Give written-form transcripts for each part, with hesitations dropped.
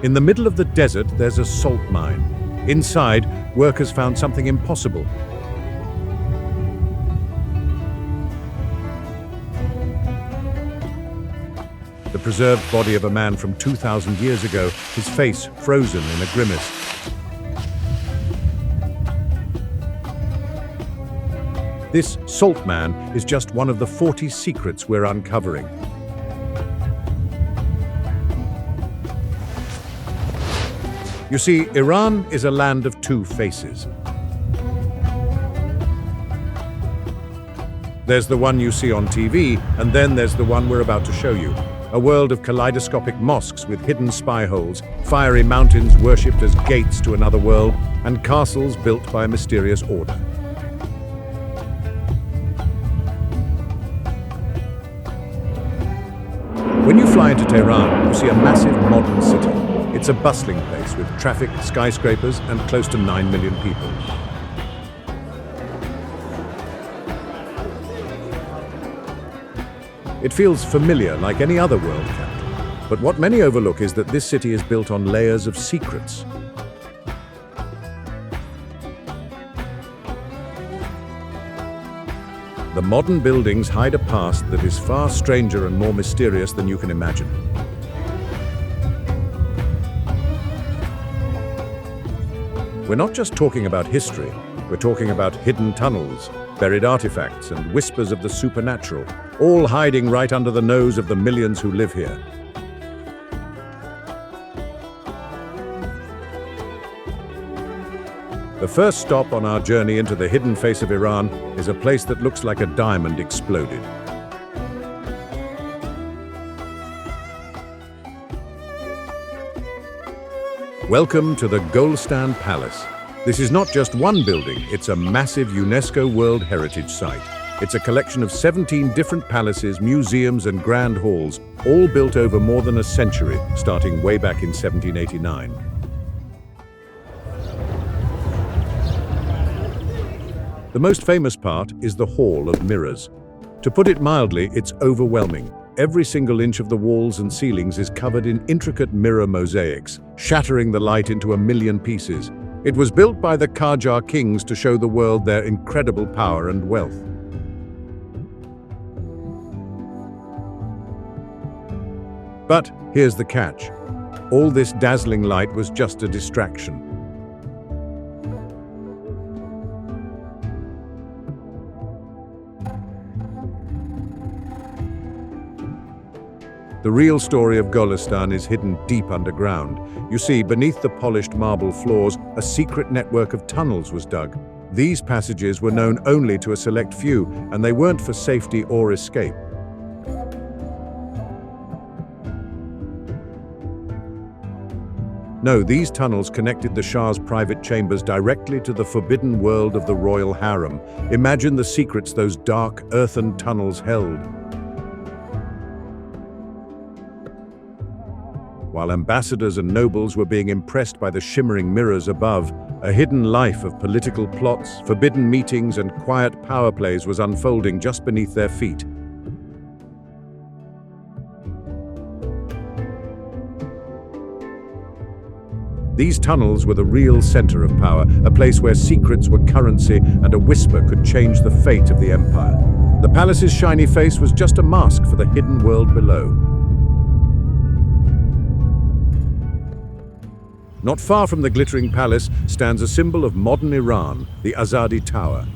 In the middle of the desert, there's a salt mine. Inside, workers found something impossible. The preserved body of a man from 2,000 years ago, his face frozen in a grimace. This salt man is just one of the 40 secrets we're uncovering. You see, Iran is a land of two faces. There's the one you see on TV, and then there's the one we're about to show you. A world of kaleidoscopic mosques with hidden spy holes, fiery mountains worshipped as gates to another world, and castles built by a mysterious order. When you fly into Tehran, you see a massive modern city. It's a bustling place with traffic, skyscrapers, and close to 9 million people. It feels familiar, like any other world capital. But what many overlook is that this city is built on layers of secrets. The modern buildings hide a past that is far stranger and more mysterious than you can imagine. We're not just talking about history, we're talking about hidden tunnels, buried artifacts, and whispers of the supernatural, all hiding right under the nose of the millions who live here. The first stop on our journey into the hidden face of Iran is a place that looks like a diamond exploded. Welcome to the Golestan Palace. This is not just one building, it's a massive UNESCO World Heritage Site. It's a collection of 17 different palaces, museums, and grand halls, all built over more than a century, starting way back in 1789. The most famous part is the Hall of Mirrors. To put it mildly, it's overwhelming. Every single inch of the walls and ceilings is covered in intricate mirror mosaics, shattering the light into a million pieces. It was built by the Qajar kings to show the world their incredible power and wealth. But here's the catch. All this dazzling light was just a distraction. The real story of Golestan is hidden deep underground. You see, beneath the polished marble floors, a secret network of tunnels was dug. These passages were known only to a select few, and they weren't for safety or escape. No, these tunnels connected the Shah's private chambers directly to the forbidden world of the royal harem. Imagine the secrets those dark, earthen tunnels held. While ambassadors and nobles were being impressed by the shimmering mirrors above, a hidden life of political plots, forbidden meetings, and quiet power plays was unfolding just beneath their feet. These tunnels were the real center of power, a place where secrets were currency and a whisper could change the fate of the empire. The palace's shiny face was just a mask for the hidden world below. Not far from the glittering palace stands a symbol of modern Iran, the Azadi Tower.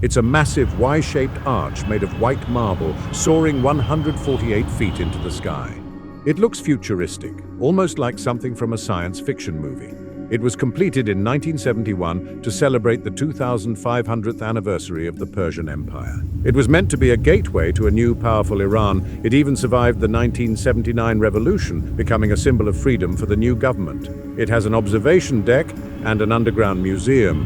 It's a massive Y-shaped arch made of white marble, soaring 148 feet into the sky. It looks futuristic, almost like something from a science fiction movie. It was completed in 1971 to celebrate the 2500th anniversary of the Persian Empire. It was meant to be a gateway to a new powerful Iran. It even survived the 1979 revolution, becoming a symbol of freedom for the new government. It has an observation deck and an underground museum.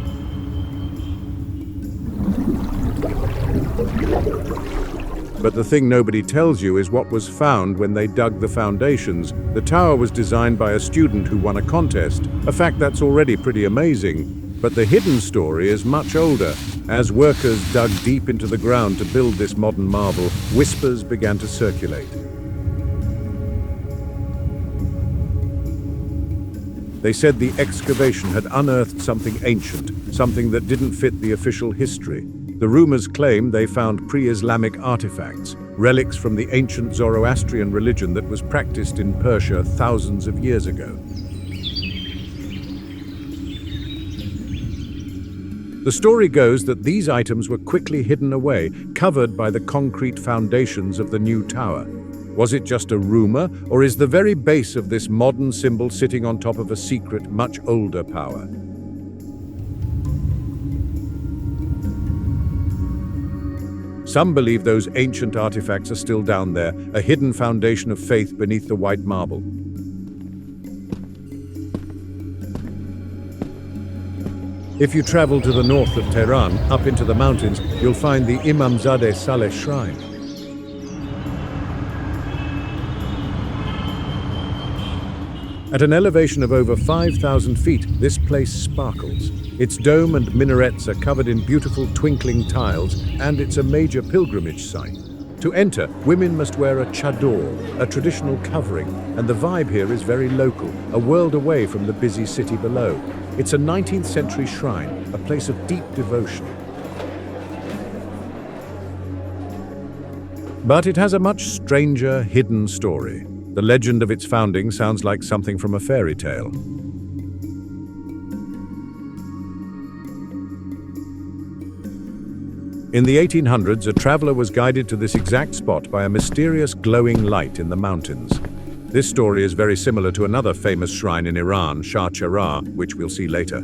But the thing nobody tells you is what was found when they dug the foundations. The tower was designed by a student who won a contest, a fact that's already pretty amazing. But the hidden story is much older. As workers dug deep into the ground to build this modern marvel, whispers began to circulate. They said the excavation had unearthed something ancient, something that didn't fit the official history. The rumors claim they found pre-Islamic artifacts, relics from the ancient Zoroastrian religion that was practiced in Persia thousands of years ago. The story goes that these items were quickly hidden away, covered by the concrete foundations of the new tower. Was it just a rumor, or is the very base of this modern symbol sitting on top of a secret, much older power? Some believe those ancient artifacts are still down there, a hidden foundation of faith beneath the white marble. If you travel to the north of Tehran, up into the mountains, you'll find the Imamzadeh Saleh Shrine. At an elevation of over 5,000 feet, this place sparkles. Its dome and minarets are covered in beautiful twinkling tiles, and it's a major pilgrimage site. To enter, women must wear a chador, a traditional covering, and the vibe here is very local, a world away from the busy city below. It's a 19th century shrine, a place of deep devotion. But it has a much stranger, hidden story. The legend of its founding sounds like something from a fairy tale. In the 1800s, a traveler was guided to this exact spot by a mysterious glowing light in the mountains. This story is very similar to another famous shrine in Iran, Shiraz, which we'll see later.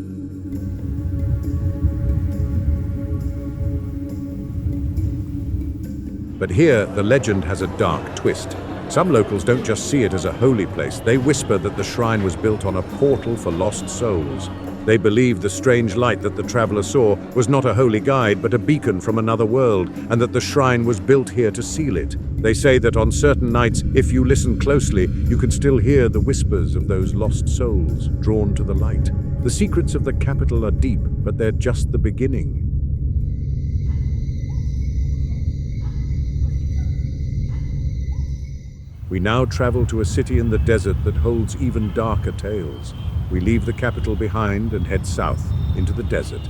But here, the legend has a dark twist. Some locals don't just see it as a holy place, they whisper that the shrine was built on a portal for lost souls. They believe the strange light that the traveler saw was not a holy guide, but a beacon from another world, and that the shrine was built here to seal it. They say that on certain nights, if you listen closely, you can still hear the whispers of those lost souls drawn to the light. The secrets of the capital are deep, but they're just the beginning. We now travel to a city in the desert that holds even darker tales. We leave the capital behind and head south into the desert.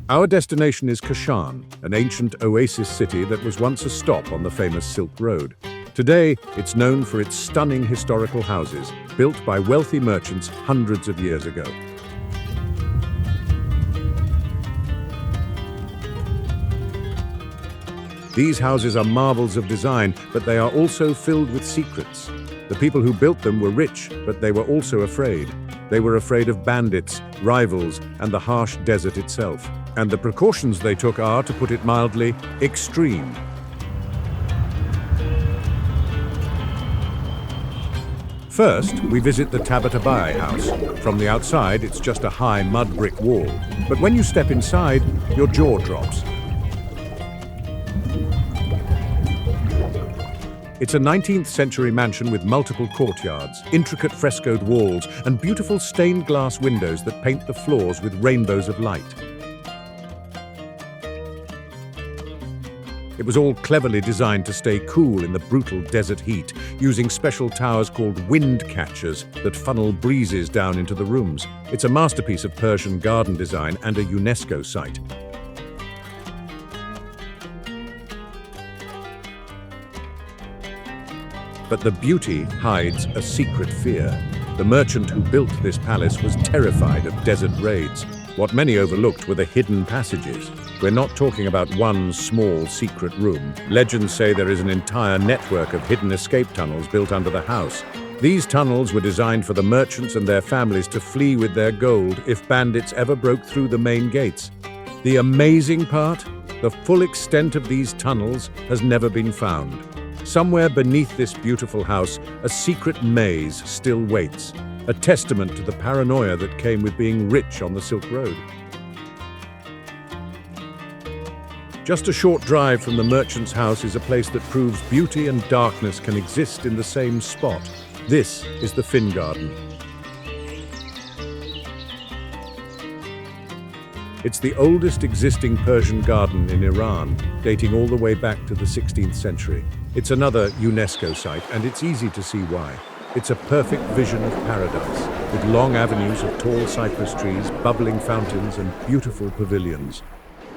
Our destination is Kashan, an ancient oasis city that was once a stop on the famous Silk Road. Today, it's known for its stunning historical houses, built by wealthy merchants hundreds of years ago. These houses are marvels of design, but they are also filled with secrets. The people who built them were rich, but they were also afraid. They were afraid of bandits, rivals, and the harsh desert itself. And the precautions they took are, to put it mildly, extreme. First, we visit the Tabatabai house. From the outside, it's just a high mud brick wall. But when you step inside, your jaw drops. It's a 19th century mansion with multiple courtyards, intricate frescoed walls, and beautiful stained glass windows that paint the floors with rainbows of light. It was all cleverly designed to stay cool in the brutal desert heat, using special towers called wind catchers that funnel breezes down into the rooms. It's a masterpiece of Persian garden design and a UNESCO site. But the beauty hides a secret fear. The merchant who built this palace was terrified of desert raids. What many overlooked were the hidden passages. We're not talking about one small secret room. Legends say there is an entire network of hidden escape tunnels built under the house. These tunnels were designed for the merchants and their families to flee with their gold if bandits ever broke through the main gates. The amazing part? The full extent of these tunnels has never been found. Somewhere beneath this beautiful house, a secret maze still waits, a testament to the paranoia that came with being rich on the Silk Road. Just a short drive from the merchant's house is a place that proves beauty and darkness can exist in the same spot. This is the Fin Garden. It's the oldest existing Persian garden in Iran, dating all the way back to the 16th century. It's another UNESCO site, and it's easy to see why. It's a perfect vision of paradise, with long avenues of tall cypress trees, bubbling fountains, and beautiful pavilions.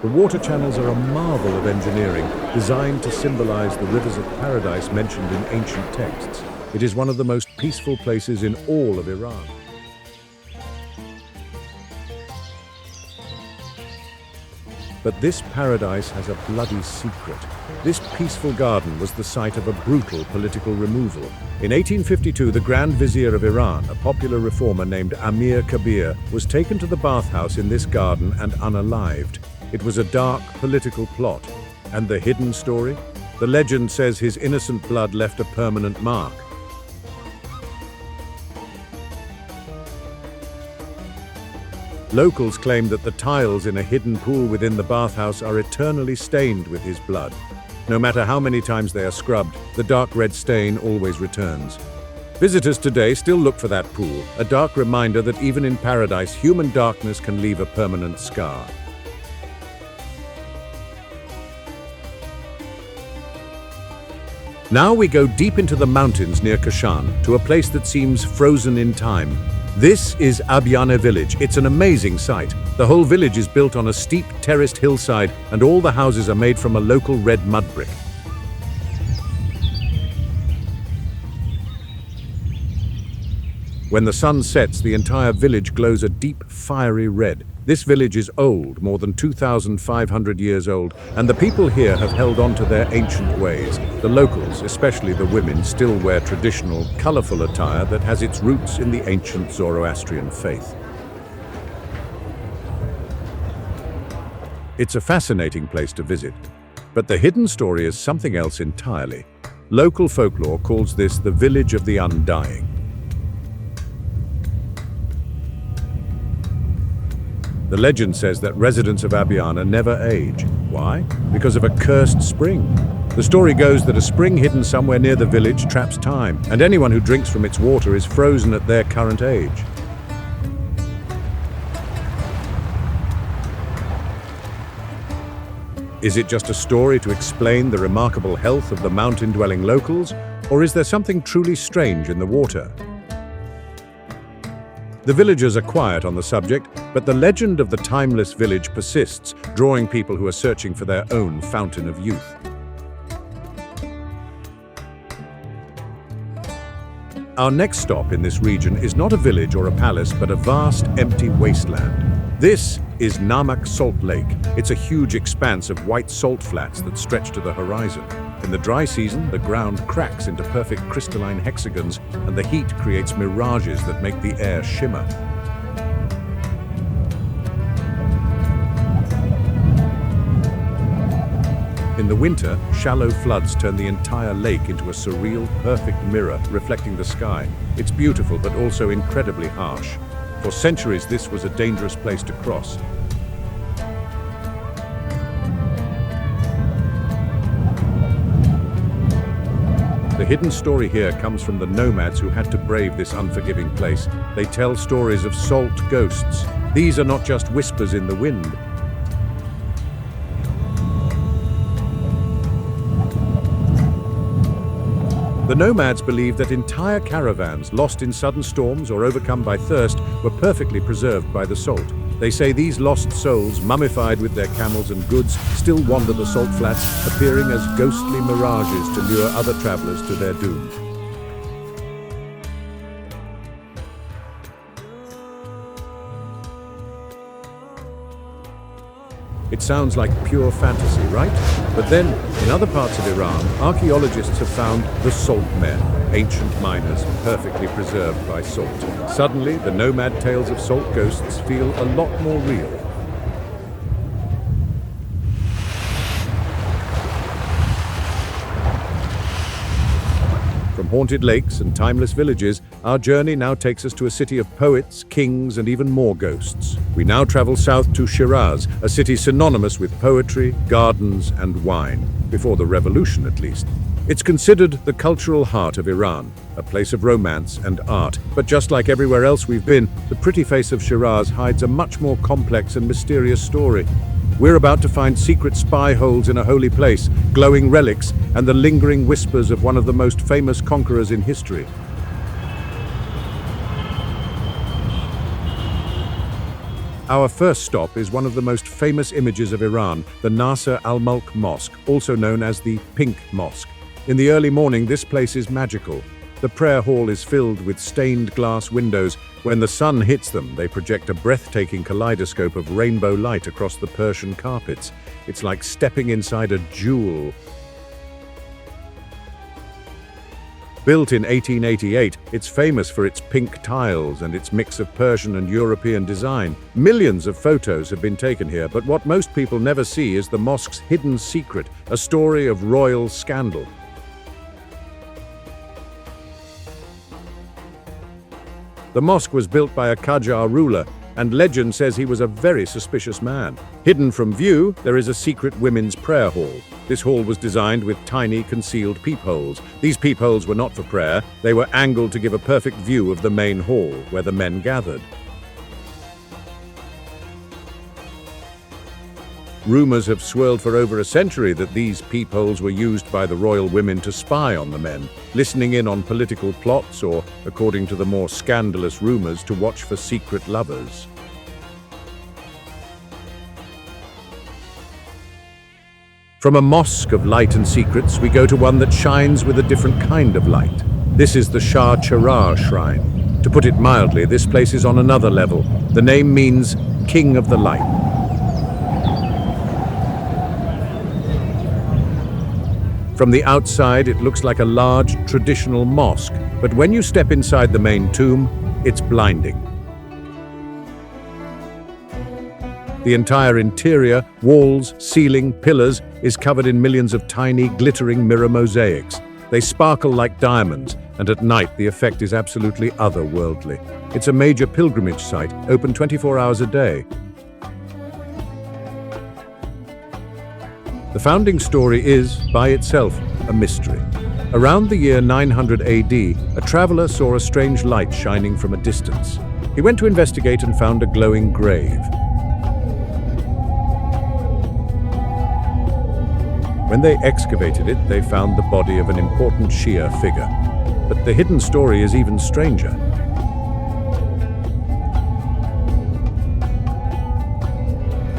The water channels are a marvel of engineering, designed to symbolize the rivers of paradise mentioned in ancient texts. It is one of the most peaceful places in all of Iran. But this paradise has a bloody secret. This peaceful garden was the site of a brutal political removal. In 1852, the Grand Vizier of Iran, a popular reformer named Amir Kabir, was taken to the bathhouse in this garden and unalived. It was a dark political plot. And the hidden story? The legend says his innocent blood left a permanent mark. Locals claim that the tiles in a hidden pool within the bathhouse are eternally stained with his blood. No matter how many times they are scrubbed, the dark red stain always returns. Visitors today still look for that pool, a dark reminder that even in paradise, human darkness can leave a permanent scar. Now we go deep into the mountains near Kashan, to a place that seems frozen in time. This is Abyana village. It's an amazing sight. The whole village is built on a steep, terraced hillside, and all the houses are made from a local red mud brick. When the sun sets, the entire village glows a deep, fiery red. This village is old, more than 2,500 years old, and the people here have held on to their ancient ways. The locals, especially the women, still wear traditional, colorful attire that has its roots in the ancient Zoroastrian faith. It's a fascinating place to visit, but the hidden story is something else entirely. Local folklore calls this the village of the undying. The legend says that residents of Abyana never age. Why? Because of a cursed spring. The story goes that a spring hidden somewhere near the village traps time, and anyone who drinks from its water is frozen at their current age. Is it just a story to explain the remarkable health of the mountain-dwelling locals, or is there something truly strange in the water? The villagers are quiet on the subject, but the legend of the timeless village persists, drawing people who are searching for their own fountain of youth. Our next stop in this region is not a village or a palace, but a vast, empty wasteland. This is Namak Salt Lake. It's a huge expanse of white salt flats that stretch to the horizon. In the dry season, the ground cracks into perfect crystalline hexagons, and the heat creates mirages that make the air shimmer. In the winter, shallow floods turn the entire lake into a surreal, perfect mirror reflecting the sky. It's beautiful, but also incredibly harsh. For centuries, this was a dangerous place to cross. The hidden story here comes from the nomads who had to brave this unforgiving place. They tell stories of salt ghosts. These are not just whispers in the wind. The nomads believed that entire caravans lost in sudden storms or overcome by thirst were perfectly preserved by the salt. They say these lost souls, mummified with their camels and goods, still wander the salt flats, appearing as ghostly mirages to lure other travelers to their doom. It sounds like pure fantasy, right? But then, in other parts of Iran, archaeologists have found the salt men, ancient miners perfectly preserved by salt. Suddenly, the nomad tales of salt ghosts feel a lot more real. From haunted lakes and timeless villages, our journey now takes us to a city of poets, kings, and even more ghosts. We now travel south to Shiraz, a city synonymous with poetry, gardens, and wine, before the revolution at least. It's considered the cultural heart of Iran, a place of romance and art. But just like everywhere else we've been, the pretty face of Shiraz hides a much more complex and mysterious story. We're about to find secret spy holes in a holy place, glowing relics, and the lingering whispers of one of the most famous conquerors in history. Our first stop is one of the most famous images of Iran, the Nasr al-Mulk Mosque, also known as the Pink Mosque. In the early morning, this place is magical. The prayer hall is filled with stained glass windows. When the sun hits them, they project a breathtaking kaleidoscope of rainbow light across the Persian carpets. It's like stepping inside a jewel. Built in 1888, it's famous for its pink tiles and its mix of Persian and European design. Millions of photos have been taken here, but what most people never see is the mosque's hidden secret, a story of royal scandal. The mosque was built by a Qajar ruler, and legend says he was a very suspicious man. Hidden from view, there is a secret women's prayer hall. This hall was designed with tiny concealed peepholes. These peepholes were not for prayer, they were angled to give a perfect view of the main hall, where the men gathered. Rumors have swirled for over a century that these peepholes were used by the royal women to spy on the men, listening in on political plots or, according to the more scandalous rumors, to watch for secret lovers. From a mosque of light and secrets, we go to one that shines with a different kind of light. This is the Shiraz shrine. To put it mildly, this place is on another level. The name means King of the Light. From the outside, it looks like a large, traditional mosque, but when you step inside the main tomb, it's blinding. The entire interior, walls, ceiling, pillars, is covered in millions of tiny, glittering mirror mosaics. They sparkle like diamonds, and at night the effect is absolutely otherworldly. It's a major pilgrimage site, open 24 hours a day. The founding story is, by itself, a mystery. Around the year 900 AD, a traveler saw a strange light shining from a distance. He went to investigate and found a glowing grave. When they excavated it, they found the body of an important Shia figure. But the hidden story is even stranger.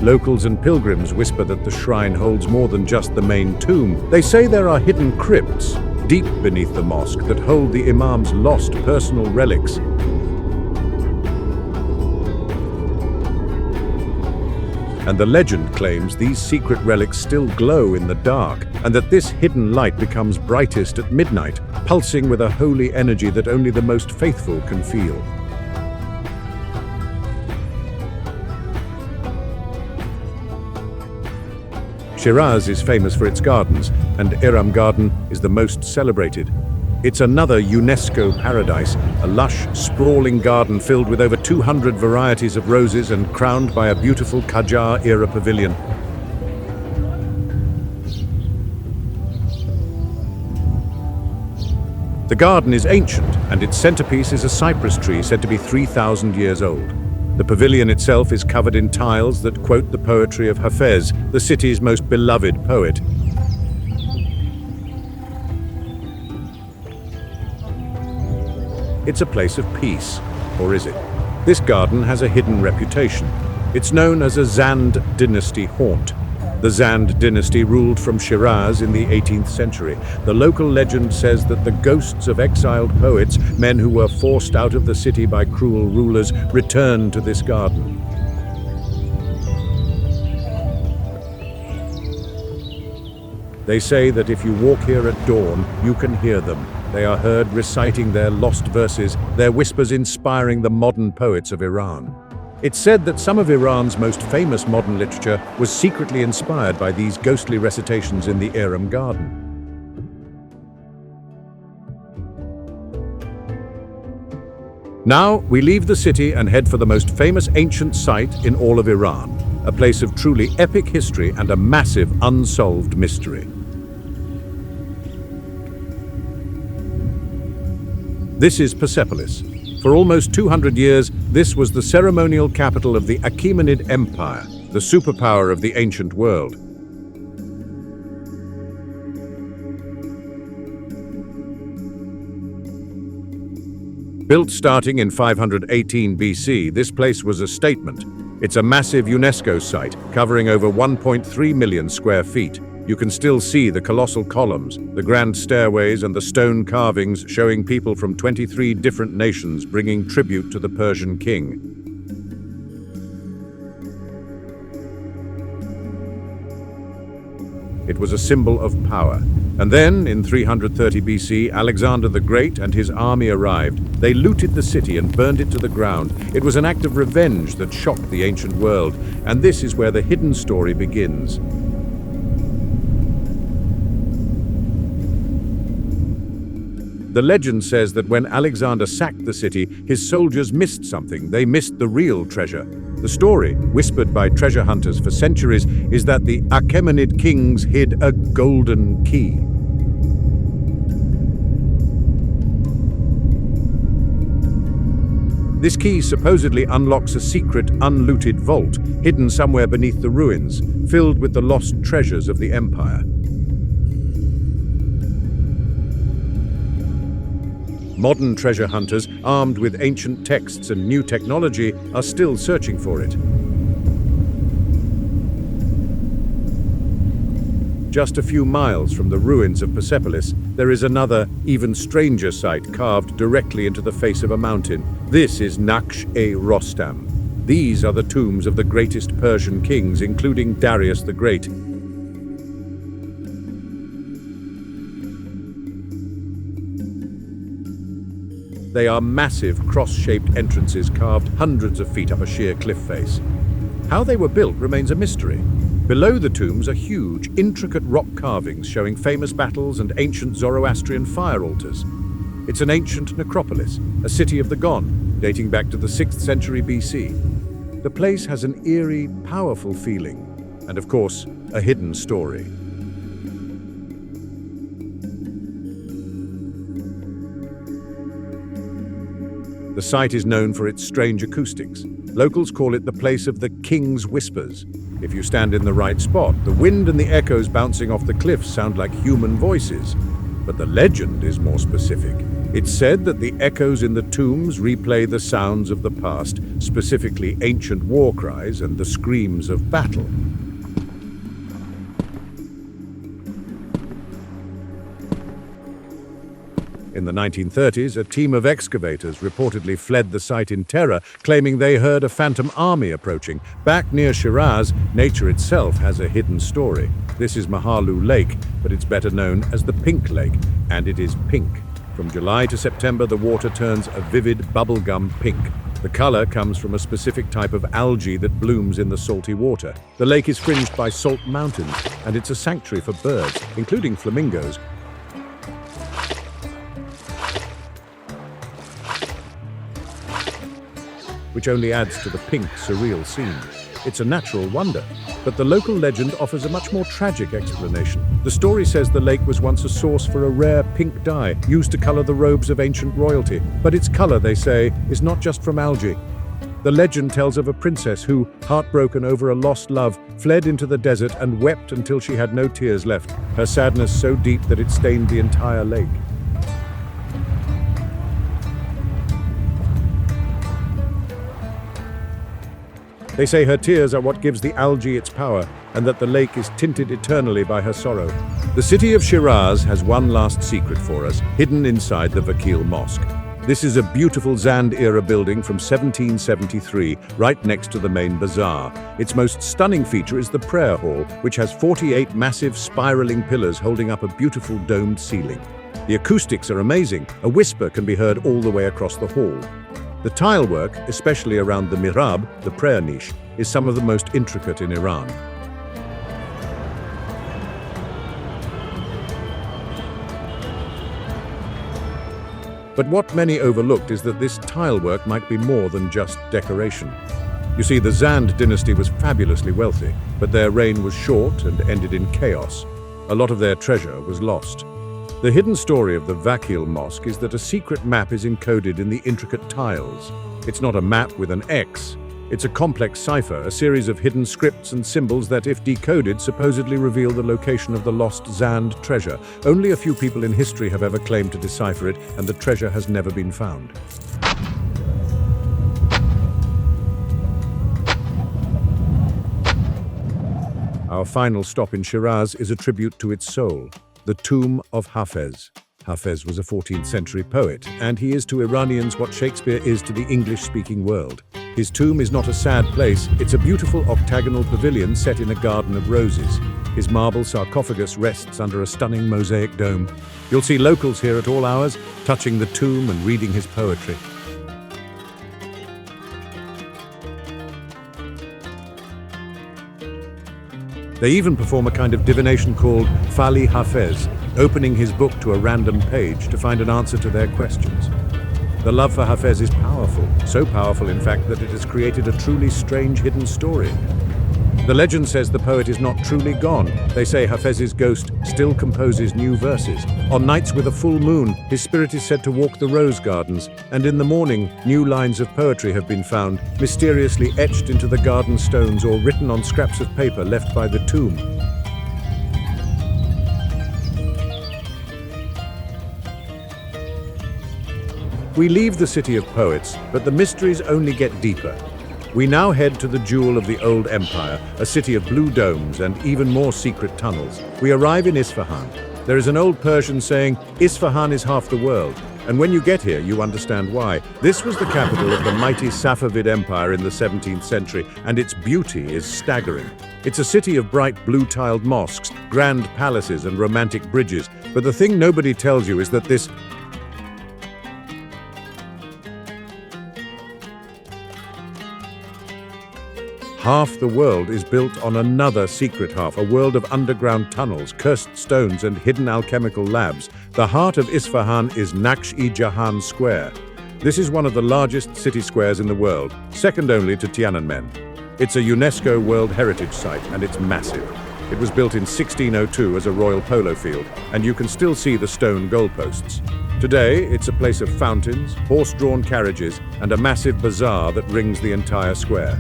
Locals and pilgrims whisper that the shrine holds more than just the main tomb. They say there are hidden crypts deep beneath the mosque that hold the imam's lost personal relics. And the legend claims these secret relics still glow in the dark, and that this hidden light becomes brightest at midnight, pulsing with a holy energy that only the most faithful can feel. Shiraz is famous for its gardens, and Iram Garden is the most celebrated. It's another UNESCO paradise, a lush, sprawling garden filled with over 200 varieties of roses and crowned by a beautiful Qajar-era pavilion. The garden is ancient, and its centerpiece is a cypress tree said to be 3,000 years old. The pavilion itself is covered in tiles that quote the poetry of Hafez, the city's most beloved poet. It's a place of peace, or is it? This garden has a hidden reputation. It's known as a Zand dynasty haunt. The Zand dynasty ruled from Shiraz in the 18th century. The local legend says that the ghosts of exiled poets, men who were forced out of the city by cruel rulers, return to this garden. They say that if you walk here at dawn, you can hear them. They are heard reciting their lost verses, their whispers inspiring the modern poets of Iran. It's said that some of Iran's most famous modern literature was secretly inspired by these ghostly recitations in the Iram Garden. Now, we leave the city and head for the most famous ancient site in all of Iran, a place of truly epic history and a massive unsolved mystery. This is Persepolis. For almost 200 years, this was the ceremonial capital of the Achaemenid Empire. the superpower of the ancient world. Built starting in 518 BC, this place was a statement. It's a massive UNESCO site, covering over 1.3 million square feet. You can still see the colossal columns, the grand stairways, and the stone carvings showing people from 23 different nations bringing tribute to the Persian king. It was a symbol of power. And then, in 330 BC, Alexander the Great and his army arrived. They looted the city and burned it to the ground. It was an act of revenge that shocked the ancient world, and this is where the hidden story begins. The legend says that when Alexander sacked the city, his soldiers missed something. They missed the real treasure. The story, whispered by treasure hunters for centuries, is that the Achaemenid kings hid a golden key. This key supposedly unlocks a secret, unlooted vault, hidden somewhere beneath the ruins, filled with the lost treasures of the empire. Modern treasure hunters, armed with ancient texts and new technology, are still searching for it. Just a few miles from the ruins of Persepolis, there is another, even stranger site carved directly into the face of a mountain. This is Naqsh-e-Rostam. These are the tombs of the greatest Persian kings, including Darius the Great. They are massive, cross-shaped entrances carved hundreds of feet up a sheer cliff face. How they were built remains a mystery. Below the tombs are huge, intricate rock carvings showing famous battles and ancient Zoroastrian fire altars. It's an ancient necropolis, a city of the gone, dating back to the 6th century BC. The place has an eerie, powerful feeling, and of course, a hidden story. The site is known for its strange acoustics. Locals call it the place of the King's Whispers. If you stand in the right spot, the wind and the echoes bouncing off the cliffs sound like human voices. But the legend is more specific. It's said that the echoes in the tombs replay the sounds of the past, specifically ancient war cries and the screams of battle. In the 1930s, a team of excavators reportedly fled the site in terror, claiming they heard a phantom army approaching. Back near Shiraz, nature itself has a hidden story. This is Mahalu Lake, but it's better known as the Pink Lake, and it is pink. From July to September, the water turns a vivid bubblegum pink. The color comes from a specific type of algae that blooms in the salty water. The lake is fringed by salt mountains, and it's a sanctuary for birds, including flamingos, which only adds to the pink, surreal scene. It's a natural wonder, but the local legend offers a much more tragic explanation. The story says the lake was once a source for a rare pink dye used to color the robes of ancient royalty, but its color, they say, is not just from algae. The legend tells of a princess who, heartbroken over a lost love, fled into the desert and wept until she had no tears left, her sadness so deep that it stained the entire lake. They say her tears are what gives the algae its power, and that the lake is tinted eternally by her sorrow. The city of Shiraz has one last secret for us, hidden inside the Vakil Mosque. This is a beautiful Zand-era building from 1773, right next to the main bazaar. Its most stunning feature is the prayer hall, which has 48 massive spiraling pillars holding up a beautiful domed ceiling. The acoustics are amazing. A whisper can be heard all the way across the hall. The tile work, especially around the mihrab, the prayer niche, is some of the most intricate in Iran. But what many overlooked is that this tile work might be more than just decoration. You see, the Zand dynasty was fabulously wealthy, but their reign was short and ended in chaos. A lot of their treasure was lost. The hidden story of the Vakil Mosque is that a secret map is encoded in the intricate tiles. It's not a map with an X, It's a complex cipher, a series of hidden scripts and symbols that, if decoded, supposedly reveal the location of the lost Zand treasure. Only a few people in history have ever claimed to decipher it, and the treasure has never been found. Our final stop in Shiraz is a tribute to its soul, the tomb of Hafez. Hafez was a 14th century poet, and he is to Iranians what Shakespeare is to the English-speaking world. His tomb is not a sad place, it's a beautiful octagonal pavilion set in a garden of roses. His marble sarcophagus rests under a stunning mosaic dome. You'll see locals here at all hours, touching the tomb and reading his poetry. They even perform a kind of divination called Fali Hafez, opening his book to a random page to find an answer to their questions. The love for Hafez is powerful, so powerful in fact that it has created a truly strange hidden story. The legend says the poet is not truly gone. They say Hafez's ghost still composes new verses. On nights with a full moon, his spirit is said to walk the rose gardens, and in the morning, new lines of poetry have been found, mysteriously etched into the garden stones or written on scraps of paper left by the tomb. We leave the city of poets, but the mysteries only get deeper. We now head to the jewel of the old empire, a city of blue domes and even more secret tunnels. We arrive in Isfahan. There is an old Persian saying, "Isfahan is half the world," and when you get here, you understand why. This was the capital of the mighty Safavid Empire in the 17th century, and its beauty is staggering. It's a city of bright blue-tiled mosques, grand palaces, and romantic bridges. But the thing nobody tells you is that this half the world is built on another secret half, a world of underground tunnels, cursed stones, and hidden alchemical labs. The heart of Isfahan is Naksh-i-Jahan Square. This is one of the largest city squares in the world, second only to Tiananmen. It's a UNESCO World Heritage Site, and it's massive. It was built in 1602 as a royal polo field, and you can still see the stone goalposts. Today, it's a place of fountains, horse-drawn carriages, and a massive bazaar that rings the entire square.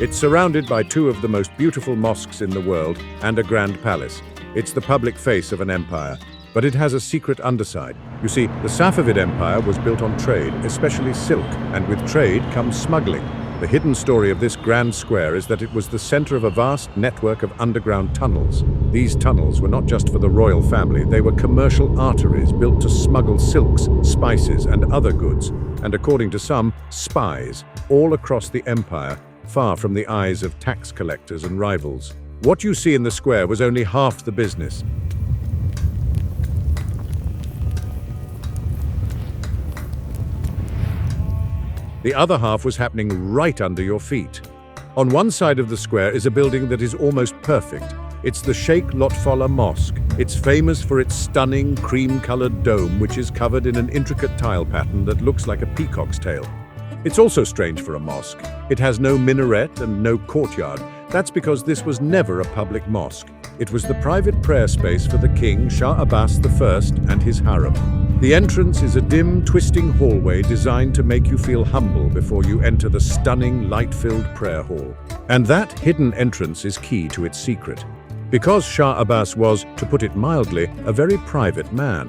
It's surrounded by two of the most beautiful mosques in the world and a grand palace. It's the public face of an empire, but it has a secret underside. You see, the Safavid Empire was built on trade, especially silk, and with trade comes smuggling. The hidden story of this grand square is that it was the center of a vast network of underground tunnels. These tunnels were not just for the royal family, they were commercial arteries built to smuggle silks, spices, and other goods, and according to some, spies, all across the empire, far from the eyes of tax collectors and rivals. What you see in the square was only half the business. The other half was happening right under your feet. On one side of the square is a building that is almost perfect. It's the Sheikh Lotfollah Mosque. It's famous for its stunning cream-colored dome, which is covered in an intricate tile pattern that looks like a peacock's tail. It's also strange for a mosque. It has no minaret and no courtyard. That's because this was never a public mosque. It was the private prayer space for the king, Shah Abbas I, and his harem. The entrance is a dim, twisting hallway designed to make you feel humble before you enter the stunning, light-filled prayer hall. And that hidden entrance is key to its secret. Because Shah Abbas was, to put it mildly, a very private man.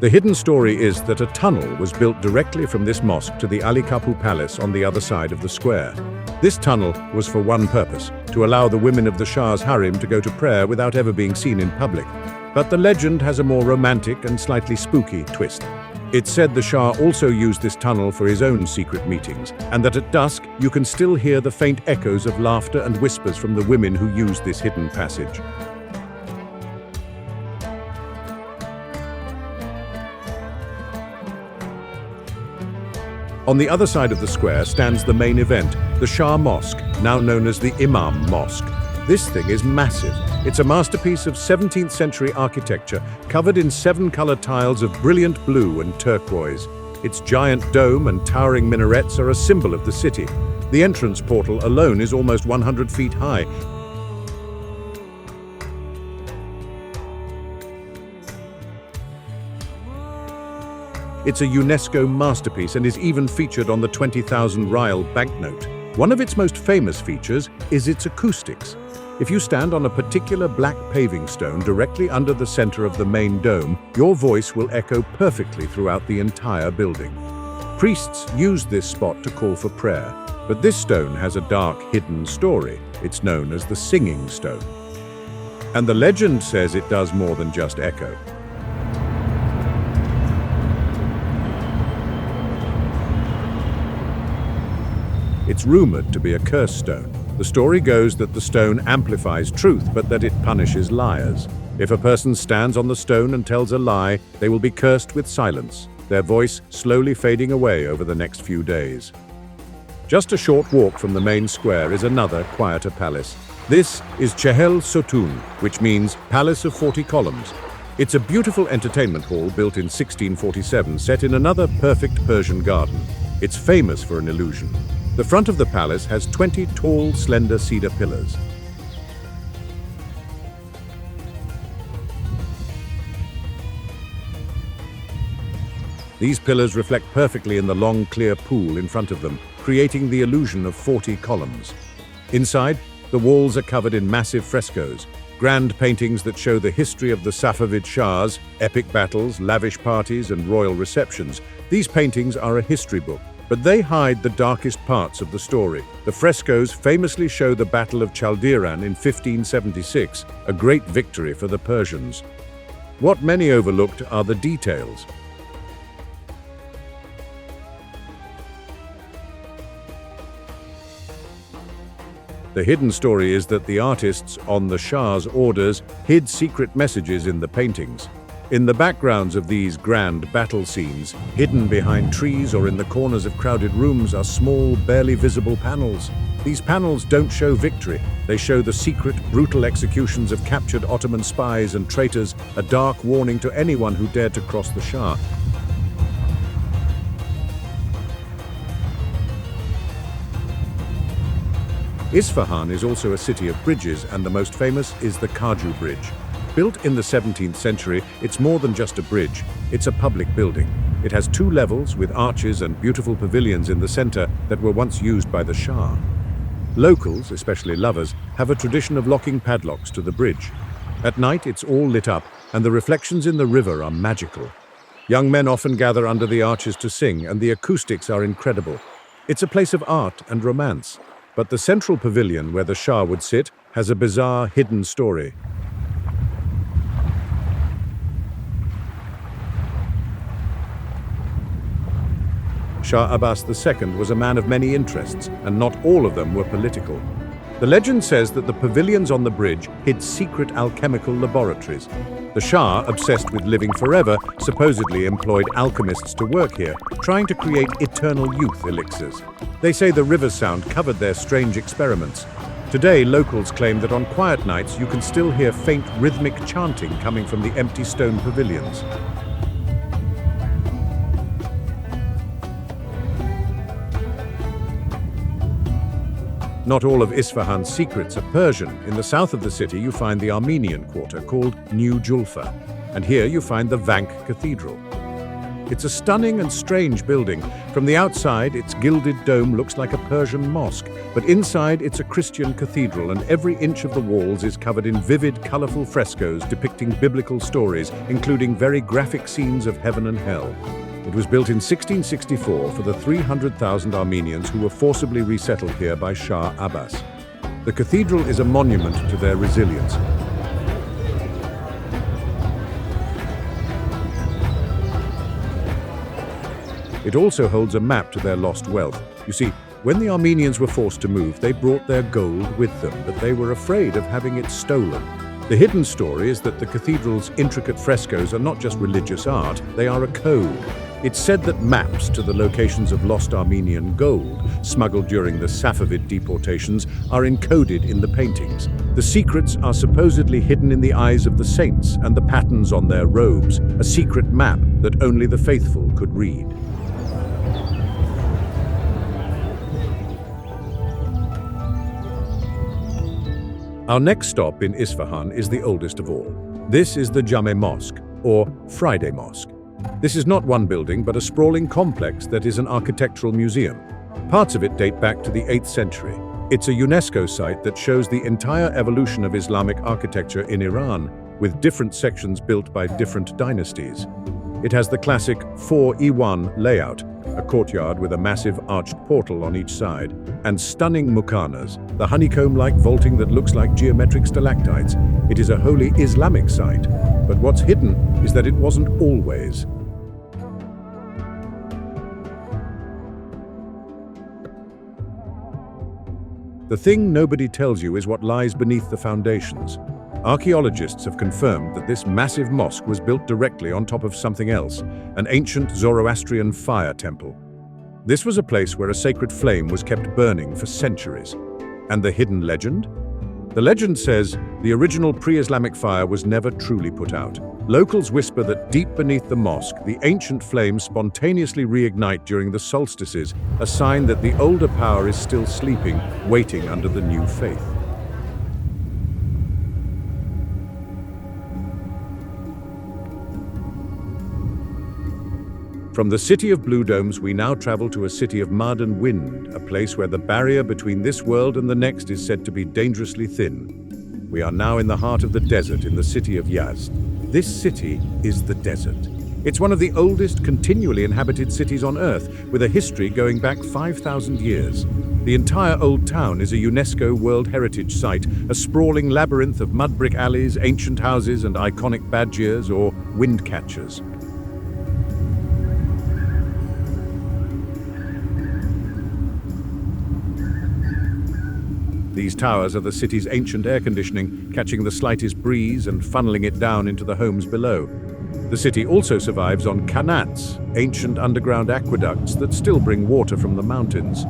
The hidden story is that a tunnel was built directly from this mosque to the Ali Kaphu Palace on the other side of the square. This tunnel was for one purpose, to allow the women of the Shah's harem to go to prayer without ever being seen in public. But the legend has a more romantic and slightly spooky twist. It's said the Shah also used this tunnel for his own secret meetings, and that at dusk you can still hear the faint echoes of laughter and whispers from the women who used this hidden passage. On the other side of the square stands the main event, the Shah Mosque, now known as the Imam Mosque. This thing is massive. It's a masterpiece of 17th century architecture, covered in 7-color tiles of brilliant blue and turquoise. Its giant dome and towering minarets are a symbol of the city. The entrance portal alone is almost 100 feet high. It's a UNESCO masterpiece and is even featured on the 20,000 rial banknote. One of its most famous features is its acoustics. If you stand on a particular black paving stone directly under the center of the main dome, your voice will echo perfectly throughout the entire building. Priests use this spot to call for prayer, but this stone has a dark, hidden story. It's known as the Singing Stone. And the legend says it does more than just echo. It's rumored to be a curse stone. The story goes that the stone amplifies truth, but that it punishes liars. If a person stands on the stone and tells a lie, they will be cursed with silence, their voice slowly fading away over the next few days. Just a short walk from the main square is another, quieter palace. This is Chehel Sotun, which means Palace of 40 Columns. It's a beautiful entertainment hall built in 1647, set in another perfect Persian garden. It's famous for an illusion. The front of the palace has 20 tall, slender cedar pillars. These pillars reflect perfectly in the long, clear pool in front of them, creating the illusion of 40 columns. Inside, the walls are covered in massive frescoes, grand paintings that show the history of the Safavid Shahs, epic battles, lavish parties, and royal receptions. These paintings are a history book, but they hide the darkest parts of the story. The frescoes famously show the Battle of Chaldiran in 1576, a great victory for the Persians. What many overlooked are the details. The hidden story is that the artists, on the Shah's orders, hid secret messages in the paintings. In the backgrounds of these grand battle scenes, hidden behind trees or in the corners of crowded rooms, are small, barely visible panels. These panels don't show victory. They show the secret, brutal executions of captured Ottoman spies and traitors, a dark warning to anyone who dared to cross the Shah. Isfahan is also a city of bridges, and the most famous is the Kaju Bridge. Built in the 17th century, it's more than just a bridge. It's a public building. It has 2 levels with arches and beautiful pavilions in the center that were once used by the Shah. Locals, especially lovers, have a tradition of locking padlocks to the bridge. At night, it's all lit up, and the reflections in the river are magical. Young men often gather under the arches to sing, and the acoustics are incredible. It's a place of art and romance. But the central pavilion where the Shah would sit has a bizarre, hidden story. Shah Abbas II was a man of many interests, and not all of them were political. The legend says that the pavilions on the bridge hid secret alchemical laboratories. The Shah, obsessed with living forever, supposedly employed alchemists to work here, trying to create eternal youth elixirs. They say the river sound covered their strange experiments. Today, locals claim that on quiet nights you can still hear faint rhythmic chanting coming from the empty stone pavilions. Not all of Isfahan's secrets are Persian. In the south of the city, you find the Armenian quarter called New Julfa, and here you find the Vank Cathedral. It's a stunning and strange building. From the outside, its gilded dome looks like a Persian mosque, but inside it's a Christian cathedral, and every inch of the walls is covered in vivid, colorful frescoes depicting biblical stories, including very graphic scenes of heaven and hell. It was built in 1664 for the 300,000 Armenians who were forcibly resettled here by Shah Abbas. The cathedral is a monument to their resilience. It also holds a map to their lost wealth. You see, when the Armenians were forced to move, they brought their gold with them, but they were afraid of having it stolen. The hidden story is that the cathedral's intricate frescoes are not just religious art, they are a code. It's said that maps to the locations of lost Armenian gold, smuggled during the Safavid deportations, are encoded in the paintings. The secrets are supposedly hidden in the eyes of the saints and the patterns on their robes, a secret map that only the faithful could read. Our next stop in Isfahan is the oldest of all. This is the Jame Mosque, or Friday Mosque. This is not one building, but a sprawling complex that is an architectural museum. Parts of it date back to the 8th century. It's a UNESCO site that shows the entire evolution of Islamic architecture in Iran, with different sections built by different dynasties. It has the classic 4E1 layout, a courtyard with a massive arched portal on each side, and stunning mukhanas, the honeycomb-like vaulting that looks like geometric stalactites. It is a wholly Islamic site, but what's hidden is that it wasn't always. The thing nobody tells you is what lies beneath the foundations. Archaeologists have confirmed that this massive mosque was built directly on top of something else, an ancient Zoroastrian fire temple. This was a place where a sacred flame was kept burning for centuries. And the hidden legend? The legend says the original pre-Islamic fire was never truly put out. Locals whisper that deep beneath the mosque, the ancient flames spontaneously reignite during the solstices, a sign that the older power is still sleeping, waiting under the new faith. From the city of blue domes, we now travel to a city of mud and wind, a place where the barrier between this world and the next is said to be dangerously thin. We are now in the heart of the desert in the city of Yazd. This city is the desert. It's one of the oldest continually inhabited cities on Earth, with a history going back 5,000 years. The entire old town is a UNESCO World Heritage Site, a sprawling labyrinth of mud brick alleys, ancient houses, and iconic badgers or wind catchers. These towers are the city's ancient air conditioning, catching the slightest breeze and funneling it down into the homes below. The city also survives on qanats, ancient underground aqueducts that still bring water from the mountains.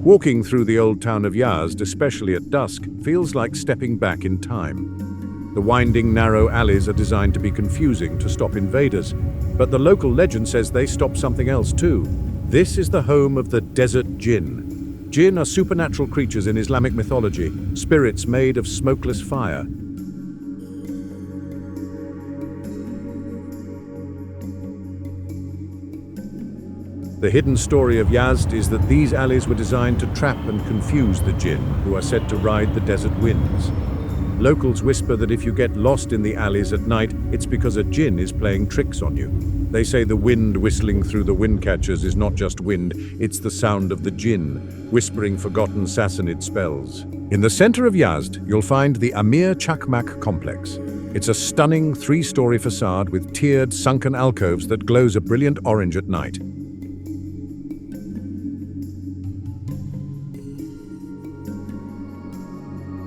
Walking through the old town of Yazd, especially at dusk, feels like stepping back in time. The winding, narrow alleys are designed to be confusing to stop invaders, but the local legend says they stop something else too. This is the home of the desert jinn. Jinn are supernatural creatures in Islamic mythology, spirits made of smokeless fire. The hidden story of Yazd is that these alleys were designed to trap and confuse the jinn, who are said to ride the desert winds. Locals whisper that if you get lost in the alleys at night, it's because a jinn is playing tricks on you. They say the wind whistling through the wind catchers is not just wind, it's the sound of the jinn, whispering forgotten Sassanid spells. In the center of Yazd, you'll find the Amir Chakmak complex. It's a stunning 3-story facade with tiered, sunken alcoves that glows a brilliant orange at night.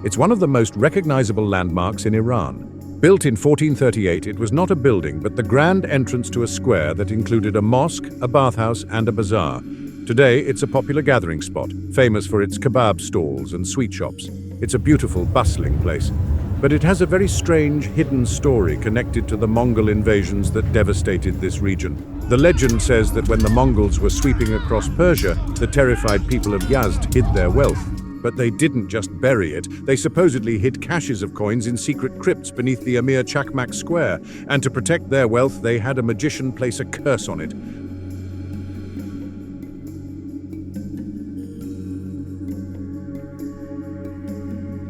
It's one of the most recognizable landmarks in Iran. Built in 1438, it was not a building, but the grand entrance to a square that included a mosque, a bathhouse, and a bazaar. Today, it's a popular gathering spot, famous for its kebab stalls and sweet shops. It's a beautiful, bustling place. But it has a very strange, hidden story connected to the Mongol invasions that devastated this region. The legend says that when the Mongols were sweeping across Persia, the terrified people of Yazd hid their wealth. But they didn't just bury it, they supposedly hid caches of coins in secret crypts beneath the Amir Chakmak square, and to protect their wealth they had a magician place a curse on it.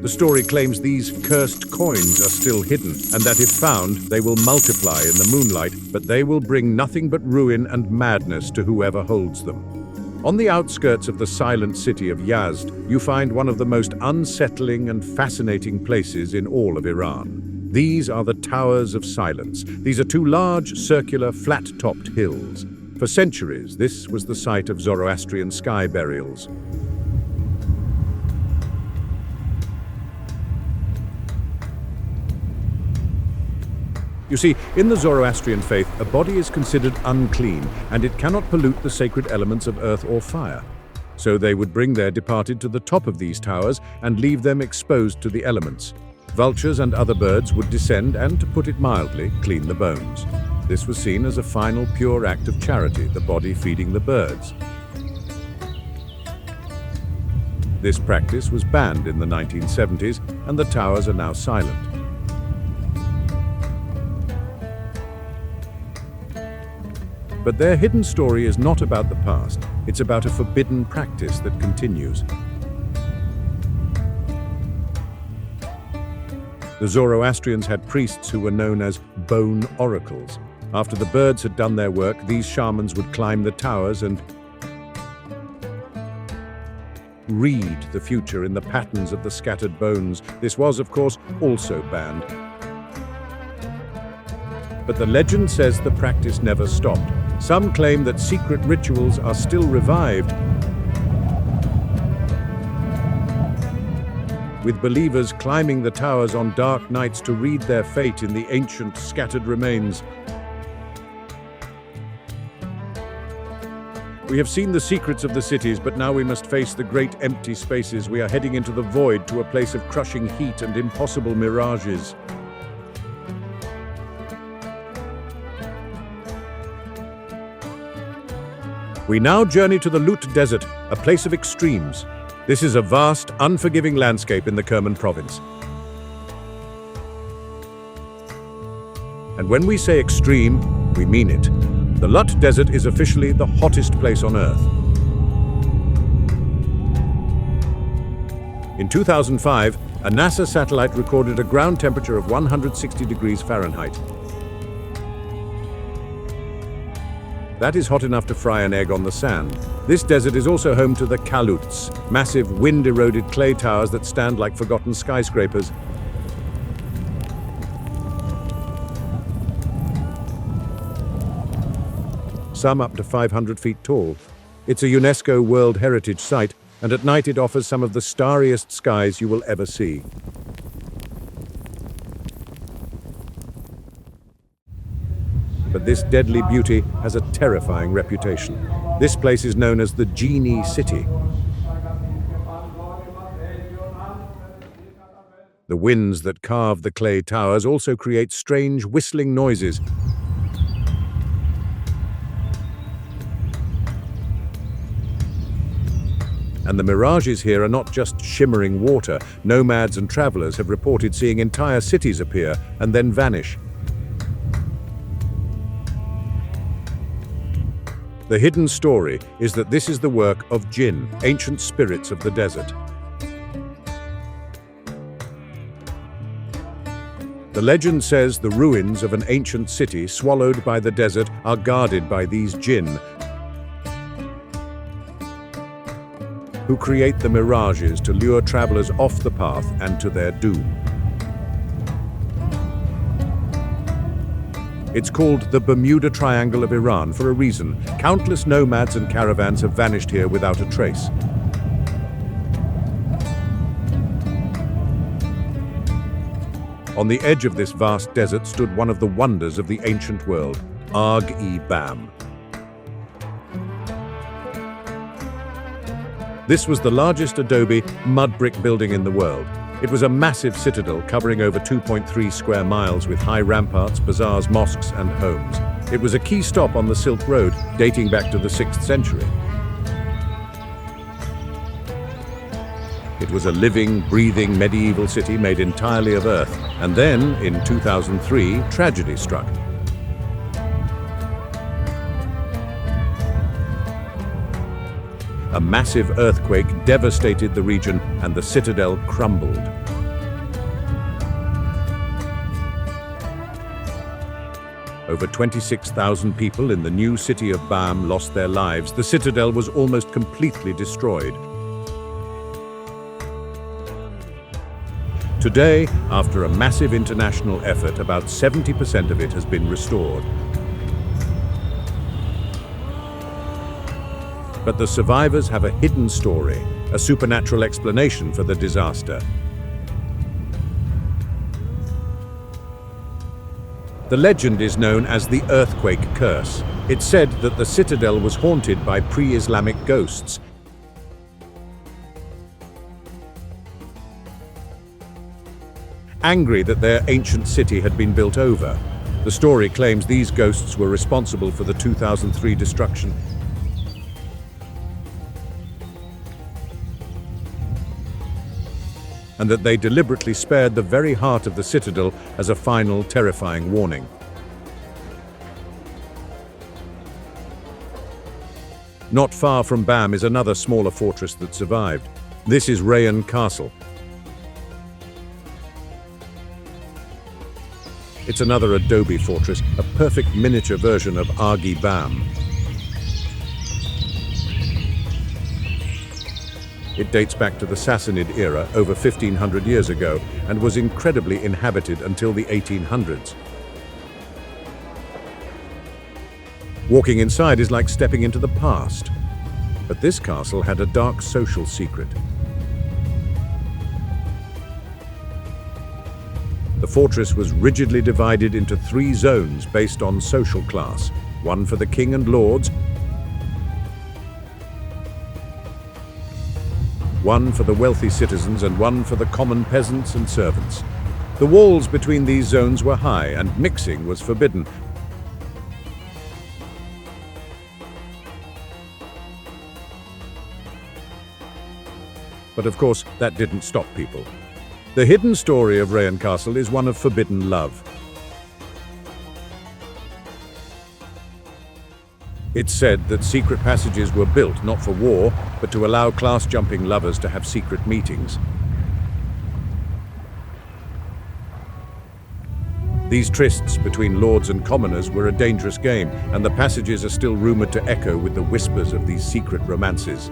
The story claims these cursed coins are still hidden, and that if found, they will multiply in the moonlight, but they will bring nothing but ruin and madness to whoever holds them. On the outskirts of the silent city of Yazd, you find one of the most unsettling and fascinating places in all of Iran. These are the Towers of Silence. These are 2 large, circular, flat-topped hills. For centuries, this was the site of Zoroastrian sky burials. You see, in the Zoroastrian faith, a body is considered unclean, and it cannot pollute the sacred elements of earth or fire. So they would bring their departed to the top of these towers and leave them exposed to the elements. Vultures and other birds would descend and, to put it mildly, clean the bones. This was seen as a final pure act of charity, the body feeding the birds. This practice was banned in the 1970s, and the towers are now silent. But their hidden story is not about the past. It's about a forbidden practice that continues. The Zoroastrians had priests who were known as bone oracles. After the birds had done their work, these shamans would climb the towers and read the future in the patterns of the scattered bones. This was, of course, also banned. But the legend says the practice never stopped. Some claim that secret rituals are still revived, with believers climbing the towers on dark nights to read their fate in the ancient scattered remains. We have seen the secrets of the cities, but now we must face the great empty spaces. We are heading into the void, to a place of crushing heat and impossible mirages. We now journey to the Lut Desert, a place of extremes. This is a vast, unforgiving landscape in the Kerman province. And when we say extreme, we mean it. The Lut Desert is officially the hottest place on Earth. In 2005, a NASA satellite recorded a ground temperature of 160 degrees Fahrenheit. That is hot enough to fry an egg on the sand. This desert is also home to the Kaluts, massive wind-eroded clay towers that stand like forgotten skyscrapers. Some up to 500 feet tall. It's a UNESCO World Heritage Site, and at night it offers some of the starriest skies you will ever see. But this deadly beauty has a terrifying reputation. This place is known as the Genie City. The winds that carve the clay towers also create strange whistling noises. And the mirages here are not just shimmering water. Nomads and travelers have reported seeing entire cities appear and then vanish. The hidden story is that this is the work of jinn, ancient spirits of the desert. The legend says the ruins of an ancient city swallowed by the desert are guarded by these jinn, who create the mirages to lure travelers off the path and to their doom. It's called the Bermuda Triangle of Iran for a reason. Countless nomads and caravans have vanished here without a trace. On the edge of this vast desert stood one of the wonders of the ancient world, Arg-e-Bam. This was the largest adobe mud brick building in the world. It was a massive citadel covering over 2.3 square miles with high ramparts, bazaars, mosques, and homes. It was a key stop on the Silk Road, dating back to the 6th century. It was a living, breathing medieval city made entirely of earth. And then, in 2003, tragedy struck. A massive earthquake devastated the region and the citadel crumbled. Over 26,000 people in the new city of Bam lost their lives. The citadel was almost completely destroyed. Today, after a massive international effort, about 70% of it has been restored. But the survivors have a hidden story, a supernatural explanation for the disaster. The legend is known as the earthquake curse. It's said that the citadel was haunted by pre-Islamic ghosts. Angry that their ancient city had been built over. The story claims these ghosts were responsible for the 2003 destruction. And that they deliberately spared the very heart of the citadel as a final terrifying warning. Not far from Bam is another smaller fortress that survived. This is Rayan Castle. It's another adobe fortress, a perfect miniature version of Agi Bam. It dates back to the Sassanid era, over 1500 years ago, and was incredibly inhabited until the 1800s. Walking inside is like stepping into the past. But this castle had a dark social secret. The fortress was rigidly divided into 3 zones based on social class, one for the king and lords, one for the wealthy citizens, and one for the common peasants and servants. The walls between these zones were high, and mixing was forbidden. But of course, that didn't stop people. The hidden story of Rayan Castle is one of forbidden love. It's said that secret passages were built not for war, but to allow class-jumping lovers to have secret meetings. These trysts between lords and commoners were a dangerous game, and the passages are still rumored to echo with the whispers of these secret romances.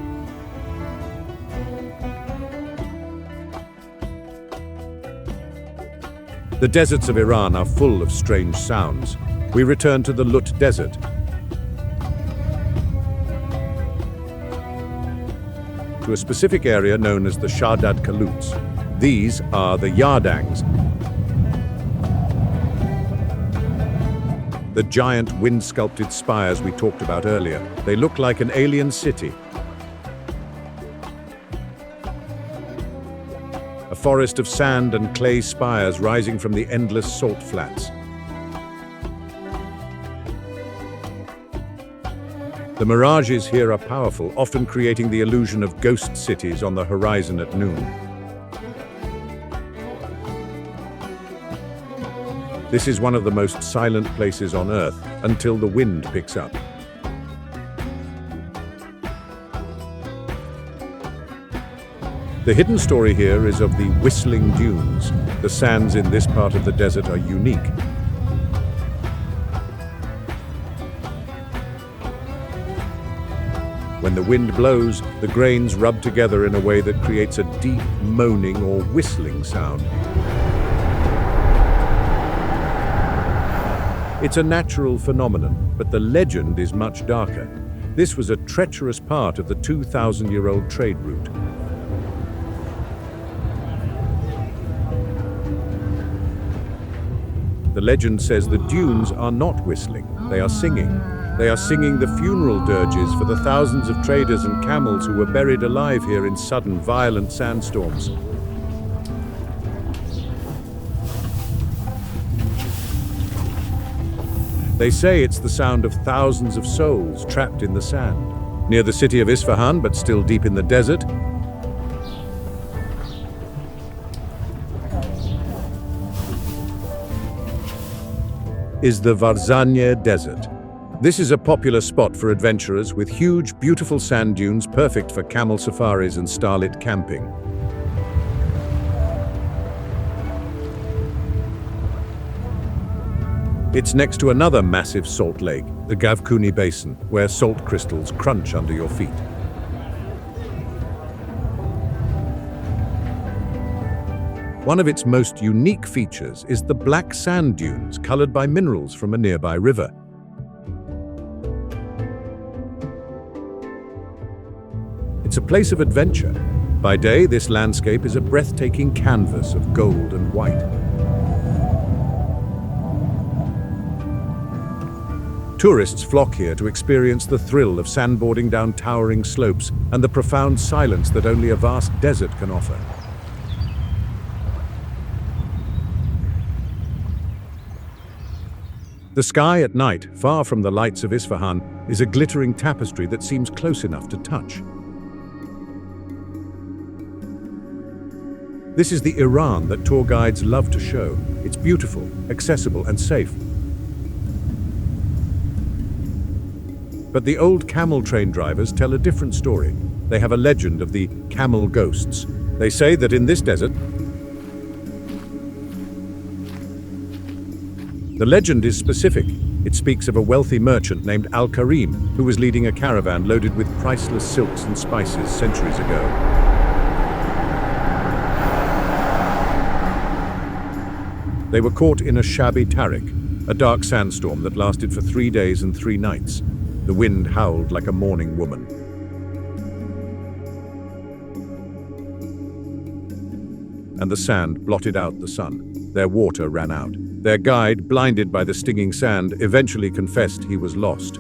The deserts of Iran are full of strange sounds. We return to the Lut Desert. To a specific area known as the Shardad Kaluts. These are the Yardangs, the giant wind-sculpted spires we talked about earlier. They look like an alien city. A forest of sand and clay spires rising from the endless salt flats. The mirages here are powerful, often creating the illusion of ghost cities on the horizon at noon. This is one of the most silent places on Earth, until the wind picks up. The hidden story here is of the whistling dunes. The sands in this part of the desert are unique. When the wind blows, the grains rub together in a way that creates a deep moaning or whistling sound. It's a natural phenomenon, but the legend is much darker. This was a treacherous part of the 2,000-year-old trade route. The legend says the dunes are not whistling, they are singing. They are singing the funeral dirges for the thousands of traders and camels who were buried alive here in sudden, violent sandstorms. They say it's the sound of thousands of souls trapped in the sand. Near the city of Isfahan, but still deep in the desert, is the Varzanye Desert. This is a popular spot for adventurers with huge, beautiful sand dunes perfect for camel safaris and starlit camping. It's next to another massive salt lake, the Gavkuni Basin, where salt crystals crunch under your feet. One of its most unique features is the black sand dunes colored by minerals from a nearby river. It's a place of adventure. By day, this landscape is a breathtaking canvas of gold and white. Tourists flock here to experience the thrill of sandboarding down towering slopes and the profound silence that only a vast desert can offer. The sky at night, far from the lights of Isfahan, is a glittering tapestry that seems close enough to touch. This is the Iran that tour guides love to show. It's beautiful, accessible, and safe. But the old camel train drivers tell a different story. They have a legend of the camel ghosts. They say that in this desert, the legend is specific. It speaks of a wealthy merchant named Al-Karim who was leading a caravan loaded with priceless silks and spices centuries ago. They were caught in a shabby tariq, a dark sandstorm that lasted for 3 days and 3 nights. The wind howled like a mourning woman. And the sand blotted out the sun. Their water ran out. Their guide, blinded by the stinging sand, eventually confessed he was lost.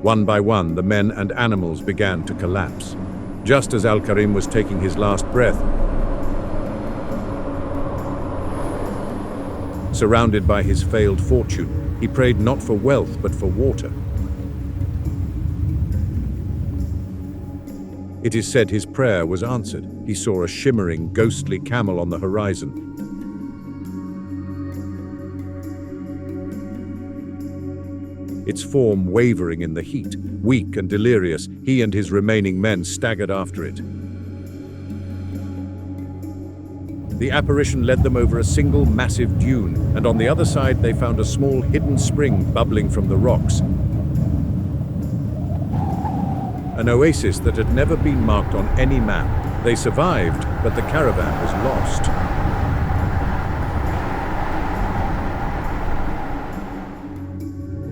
One by one, the men and animals began to collapse. Just as Al-Karim was taking his last breath, surrounded by his failed fortune, he prayed not for wealth but for water. It is said his prayer was answered. He saw a shimmering, ghostly camel on the horizon. Its form wavering in the heat. Weak and delirious, he and his remaining men staggered after it. The apparition led them over a single massive dune, and on the other side they found a small hidden spring bubbling from the rocks. An oasis that had never been marked on any map. They survived, but the caravan was lost.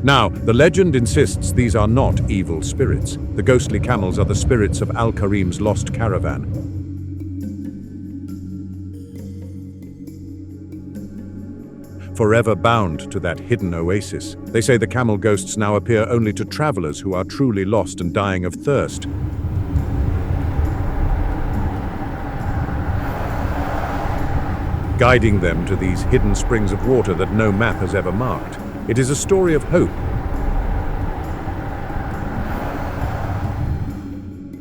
Now, the legend insists these are not evil spirits. The ghostly camels are the spirits of Al-Karim's lost caravan. Forever bound to that hidden oasis. They say the camel ghosts now appear only to travelers who are truly lost and dying of thirst. Guiding them to these hidden springs of water that no map has ever marked. It is a story of hope.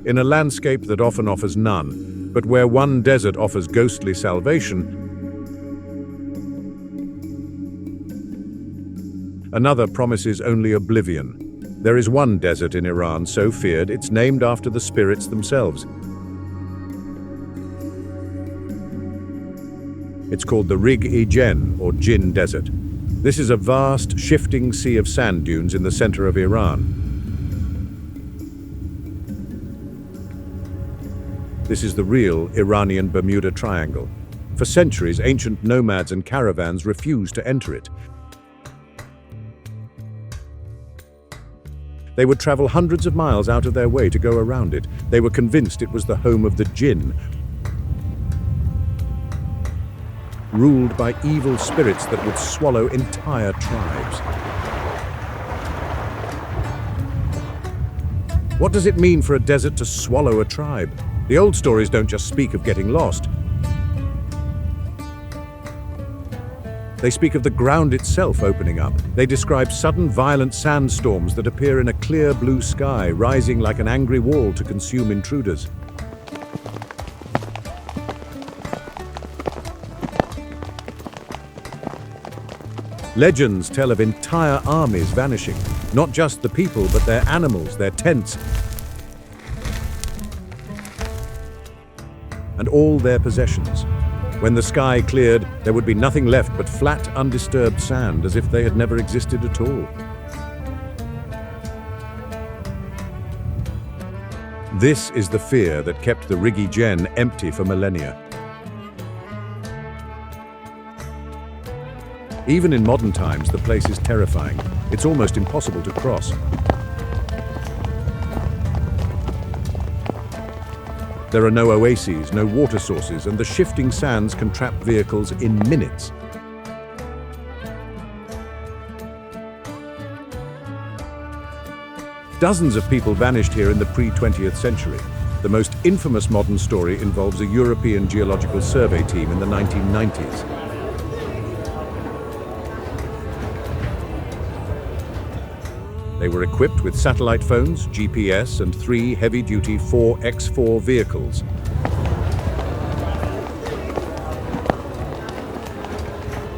In a landscape that often offers none, but where one desert offers ghostly salvation, another promises only oblivion. There is one desert in Iran so feared it's named after the spirits themselves. It's called the Rig-e-Jinn, or Jinn Desert. This is a vast, shifting sea of sand dunes in the center of Iran. This is the real Iranian Bermuda Triangle. For centuries, ancient nomads and caravans refused to enter it. They would travel hundreds of miles out of their way to go around it. They were convinced it was the home of the jinn, ruled by evil spirits that would swallow entire tribes. What does it mean for a desert to swallow a tribe? The old stories don't just speak of getting lost. They speak of the ground itself opening up. They describe sudden violent sandstorms that appear in a clear blue sky, rising like an angry wall to consume intruders. Legends tell of entire armies vanishing, not just the people, but their animals, their tents, and all their possessions. When the sky cleared, there would be nothing left but flat, undisturbed sand, as if they had never existed at all. This is the fear that kept the Rig-e-Jinn empty for millennia. Even in modern times, the place is terrifying. It's almost impossible to cross. There are no oases, no water sources, and the shifting sands can trap vehicles in minutes. Dozens of people vanished here in the pre-20th century. The most infamous modern story involves a European Geological Survey team in the 1990s. They were equipped with satellite phones, GPS, and 3 heavy-duty 4x4 vehicles.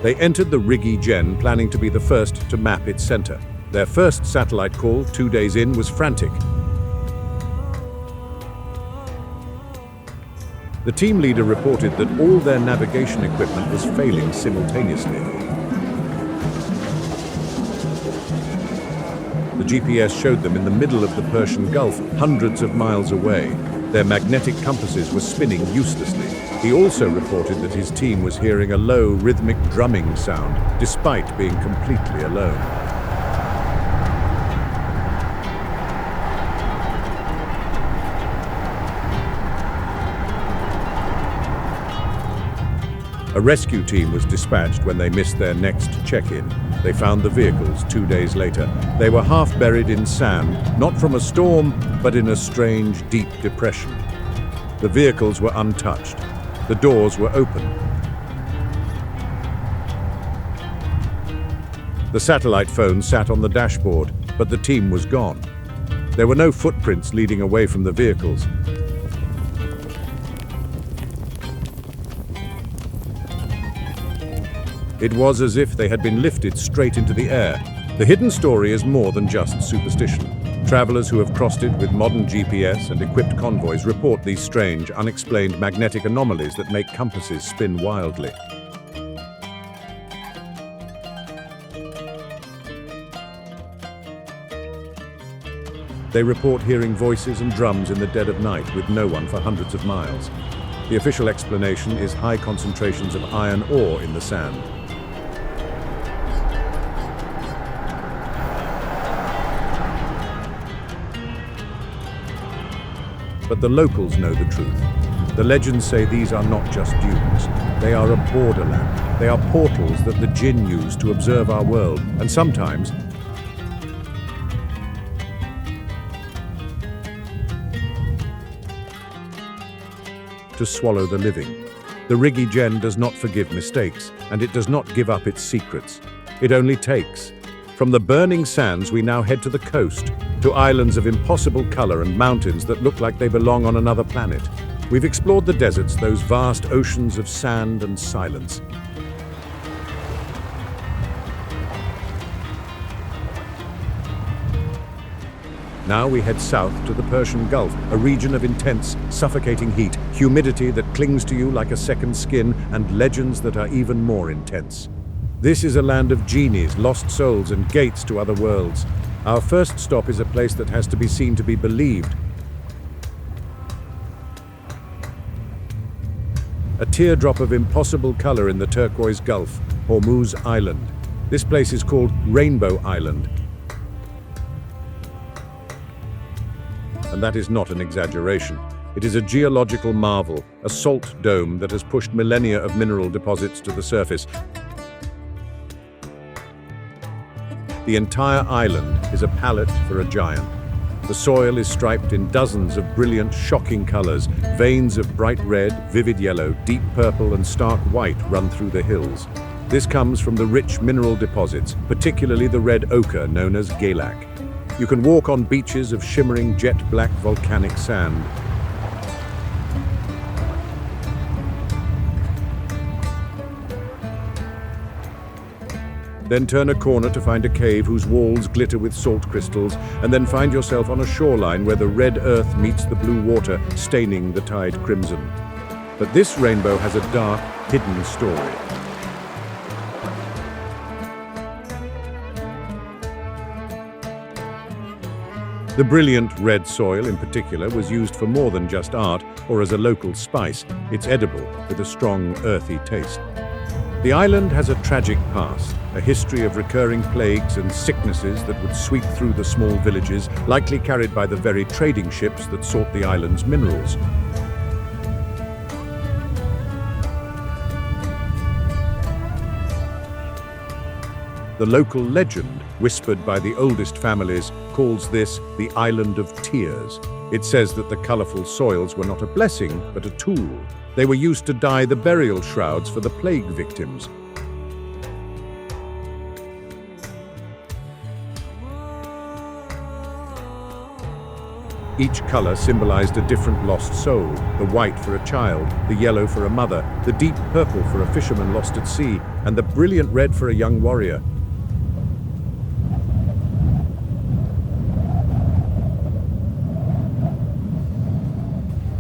They entered the Rigi Gen, planning to be the first to map its center. Their first satellite call, 2 days in, was frantic. The team leader reported that all their navigation equipment was failing simultaneously. The GPS showed them in the middle of the Persian Gulf, hundreds of miles away. Their magnetic compasses were spinning uselessly. He also reported that his team was hearing a low, rhythmic drumming sound, despite being completely alone. A rescue team was dispatched when they missed their next check-in. They found the vehicles 2 days later. They were half buried in sand, not from a storm, but in a strange, deep depression. The vehicles were untouched. The doors were open. The satellite phone sat on the dashboard, but the team was gone. There were no footprints leading away from the vehicles. It was as if they had been lifted straight into the air. The hidden story is more than just superstition. Travelers who have crossed it with modern GPS and equipped convoys report these strange, unexplained magnetic anomalies that make compasses spin wildly. They report hearing voices and drums in the dead of night with no one for hundreds of miles. The official explanation is high concentrations of iron ore in the sand. But the locals know the truth. The legends say these are not just dunes. They are a borderland. They are portals that the jinn use to observe our world, and sometimes to swallow the living. The Rigi Gen does not forgive mistakes, and it does not give up its secrets. It only takes. From the burning sands, we now head to the coast, to islands of impossible color and mountains that look like they belong on another planet. We've explored the deserts, those vast oceans of sand and silence. Now we head south to the Persian Gulf, a region of intense, suffocating heat, humidity that clings to you like a second skin, and legends that are even more intense. This is a land of genies, lost souls, and gates to other worlds. Our first stop is a place that has to be seen to be believed. A teardrop of impossible color in the turquoise Gulf, Hormuz Island. This place is called Rainbow Island. And that is not an exaggeration. It is a geological marvel, a salt dome that has pushed millennia of mineral deposits to the surface. The entire island is a palette for a giant. The soil is striped in dozens of brilliant, shocking colors. Veins of bright red, vivid yellow, deep purple, and stark white run through the hills. This comes from the rich mineral deposits, particularly the red ochre known as Galak. You can walk on beaches of shimmering jet-black volcanic sand. Then turn a corner to find a cave whose walls glitter with salt crystals, and then find yourself on a shoreline where the red earth meets the blue water, staining the tide crimson. But this rainbow has a dark, hidden story. The brilliant red soil, in particular, was used for more than just art or as a local spice. It's edible, with a strong, earthy taste. The island has a tragic past, a history of recurring plagues and sicknesses that would sweep through the small villages, likely carried by the very trading ships that sought the island's minerals. The local legend, whispered by the oldest families, calls this the Island of Tears. It says that the colorful soils were not a blessing, but a tool. They were used to dye the burial shrouds for the plague victims. Each color symbolized a different lost soul, the white for a child, the yellow for a mother, the deep purple for a fisherman lost at sea, and the brilliant red for a young warrior.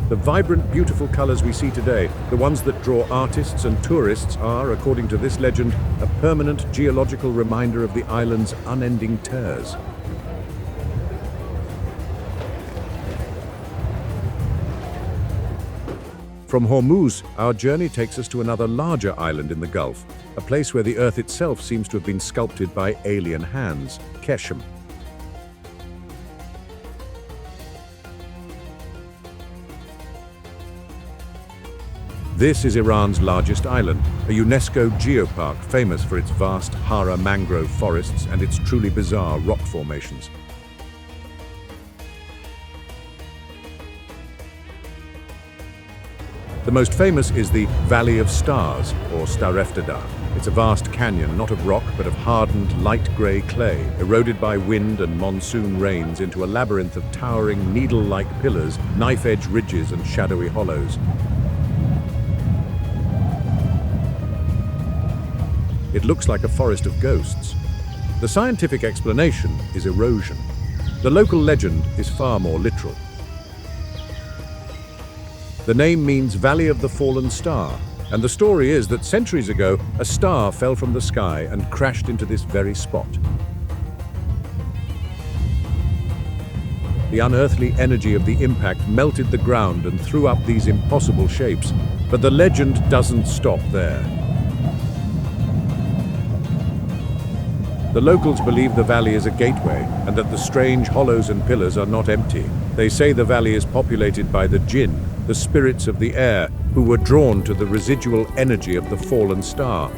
The vibrant, beautiful colors we see today, the ones that draw artists and tourists, are, according to this legend, a permanent geological reminder of the island's unending tears. From Hormuz, our journey takes us to another larger island in the Gulf, a place where the earth itself seems to have been sculpted by alien hands, Keshem. This is Iran's largest island, a UNESCO geopark famous for its vast Hara mangrove forests and its truly bizarre rock formations. The most famous is the Valley of Stars, or Stareftada. It's a vast canyon, not of rock, but of hardened, light grey clay, eroded by wind and monsoon rains into a labyrinth of towering, needle-like pillars, knife-edge ridges and shadowy hollows. It looks like a forest of ghosts. The scientific explanation is erosion. The local legend is far more literal. The name means Valley of the Fallen Star, and the story is that centuries ago, a star fell from the sky and crashed into this very spot. The unearthly energy of the impact melted the ground and threw up these impossible shapes, but the legend doesn't stop there. The locals believe the valley is a gateway and that the strange hollows and pillars are not empty. They say the valley is populated by the jinn, the spirits of the air, who were drawn to the residual energy of the fallen star.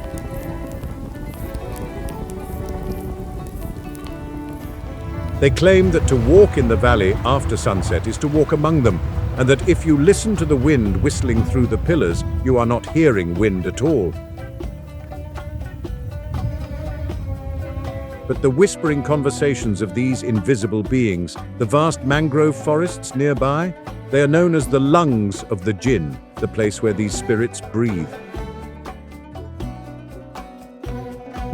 They claim that to walk in the valley after sunset is to walk among them, and that if you listen to the wind whistling through the pillars, you are not hearing wind at all. But the whispering conversations of these invisible beings, the vast mangrove forests nearby, they are known as the lungs of the jinn, the place where these spirits breathe.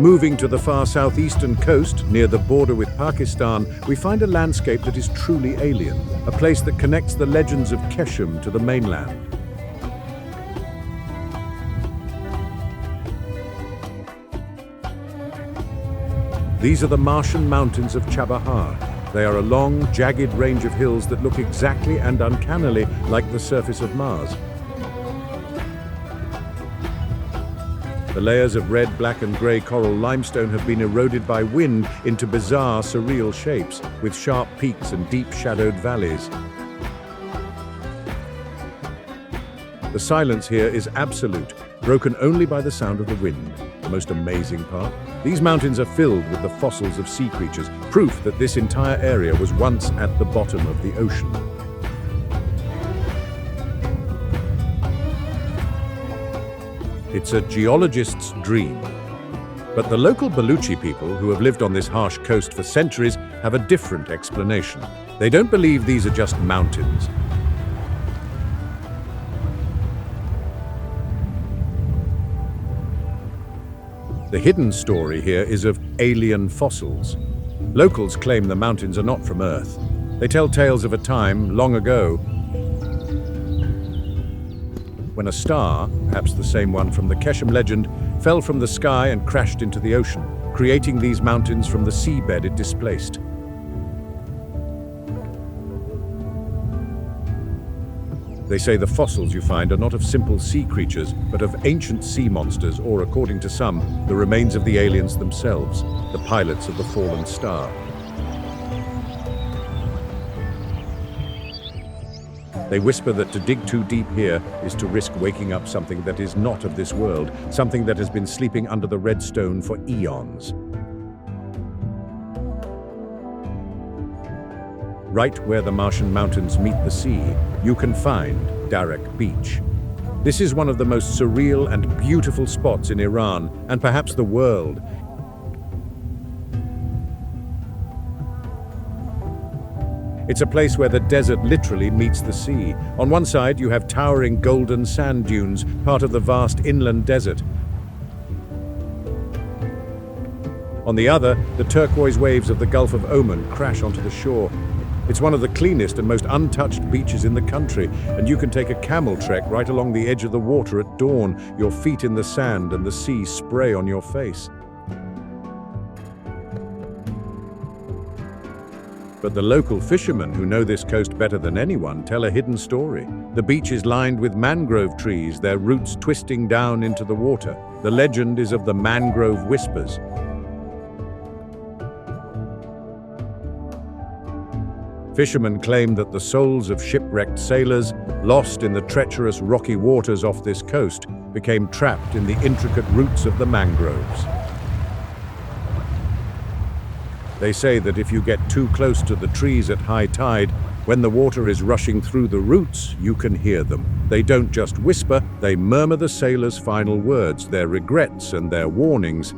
Moving to the far southeastern coast, near the border with Pakistan, we find a landscape that is truly alien, a place that connects the legends of Keshem to the mainland. These are the Martian mountains of Chabahar. They are a long, jagged range of hills that look exactly and uncannily like the surface of Mars. The layers of red, black and grey coral limestone have been eroded by wind into bizarre, surreal shapes, with sharp peaks and deep shadowed valleys. The silence here is absolute, broken only by the sound of the wind. The most amazing part? These mountains are filled with the fossils of sea creatures, proof that this entire area was once at the bottom of the ocean. It's a geologist's dream. But the local Baluchi people, who have lived on this harsh coast for centuries, have a different explanation. They don't believe these are just mountains. The hidden story here is of alien fossils. Locals claim the mountains are not from Earth. They tell tales of a time, long ago, when a star, perhaps the same one from the Keshem legend, fell from the sky and crashed into the ocean, creating these mountains from the seabed it displaced. They say the fossils you find are not of simple sea creatures, but of ancient sea monsters, or, according to some, the remains of the aliens themselves, the pilots of the fallen star. They whisper that to dig too deep here is to risk waking up something that is not of this world, something that has been sleeping under the red stone for eons. Right where the Martian mountains meet the sea, you can find Darak Beach. This is one of the most surreal and beautiful spots in Iran, and perhaps the world. It's a place where the desert literally meets the sea. On one side, you have towering golden sand dunes, part of the vast inland desert. On the other, the turquoise waves of the Gulf of Oman crash onto the shore. It's one of the cleanest and most untouched beaches in the country, and you can take a camel trek right along the edge of the water at dawn, your feet in the sand and the sea spray on your face. But the local fishermen who know this coast better than anyone tell a hidden story. The beach is lined with mangrove trees, their roots twisting down into the water. The legend is of the mangrove whispers. Fishermen claim that the souls of shipwrecked sailors, lost in the treacherous rocky waters off this coast, became trapped in the intricate roots of the mangroves. They say that if you get too close to the trees at high tide, when the water is rushing through the roots, you can hear them. They don't just whisper, they murmur the sailors' final words, their regrets and their warnings.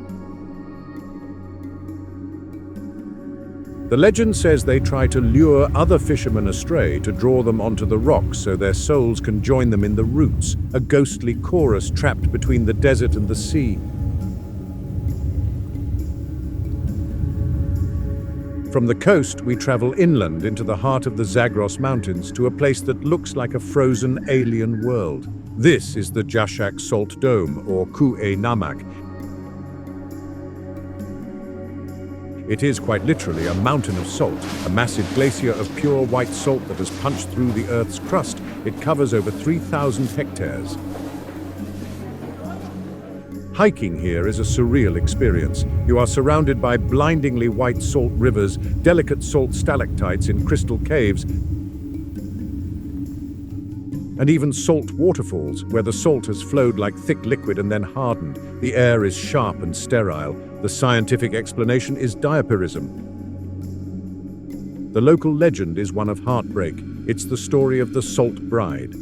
The legend says they try to lure other fishermen astray to draw them onto the rocks so their souls can join them in the roots, a ghostly chorus trapped between the desert and the sea. From the coast, we travel inland into the heart of the Zagros Mountains to a place that looks like a frozen alien world. This is the Jashak Salt Dome, or Ku-e-Namak. It is quite literally a mountain of salt, a massive glacier of pure white salt that has punched through the Earth's crust. It covers over 3,000 hectares. Hiking here is a surreal experience. You are surrounded by blindingly white salt rivers, delicate salt stalactites in crystal caves, and even salt waterfalls, where the salt has flowed like thick liquid and then hardened. The air is sharp and sterile. The scientific explanation is diaperism. The local legend is one of heartbreak. It's the story of the Salt Bride.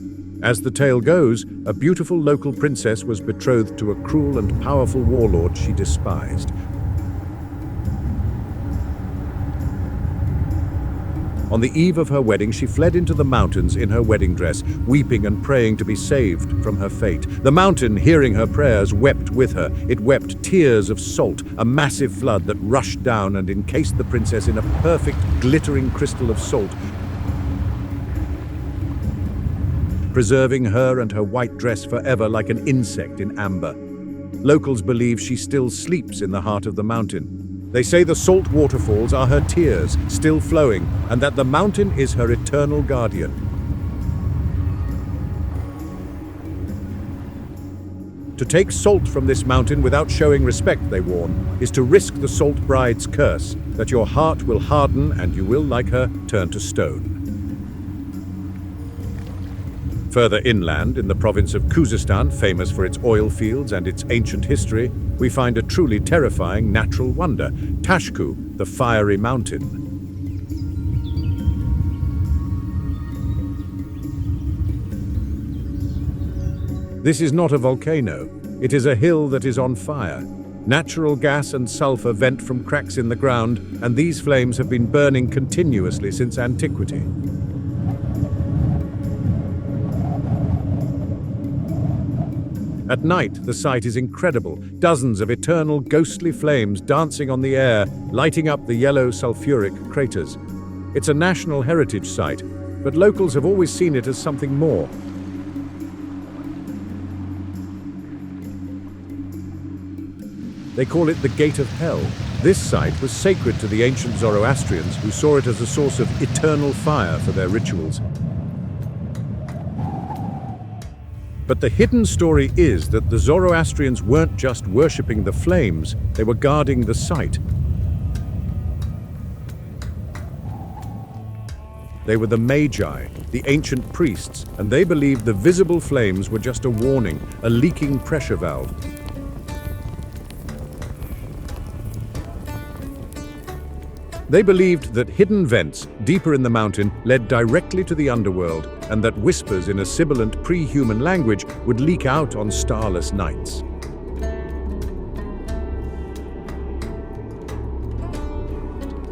As the tale goes, a beautiful local princess was betrothed to a cruel and powerful warlord she despised. On the eve of her wedding, she fled into the mountains in her wedding dress, weeping and praying to be saved from her fate. The mountain, hearing her prayers, wept with her. It wept tears of salt, a massive flood that rushed down and encased the princess in a perfect, glittering crystal of salt, preserving her and her white dress forever like an insect in amber. Locals believe she still sleeps in the heart of the mountain. They say the salt waterfalls are her tears, still flowing, and that the mountain is her eternal guardian. To take salt from this mountain without showing respect, they warn, is to risk the Salt Bride's curse, that your heart will harden and you will, like her, turn to stone. Further inland, in the province of Khuzestan, famous for its oil fields and its ancient history, we find a truly terrifying natural wonder, Tashku, the fiery mountain. This is not a volcano. It is a hill that is on fire. Natural gas and sulfur vent from cracks in the ground, and these flames have been burning continuously since antiquity. At night, the sight is incredible. Dozens of eternal ghostly flames dancing on the air, lighting up the yellow sulfuric craters. It's a national heritage site, but locals have always seen it as something more. They call it the Gate of Hell. This site was sacred to the ancient Zoroastrians, who saw it as a source of eternal fire for their rituals. But the hidden story is that the Zoroastrians weren't just worshipping the flames, they were guarding the site. They were the Magi, the ancient priests, and they believed the visible flames were just a warning, a leaking pressure valve. They believed that hidden vents, deeper in the mountain, led directly to the underworld, and that whispers in a sibilant pre-human language would leak out on starless nights.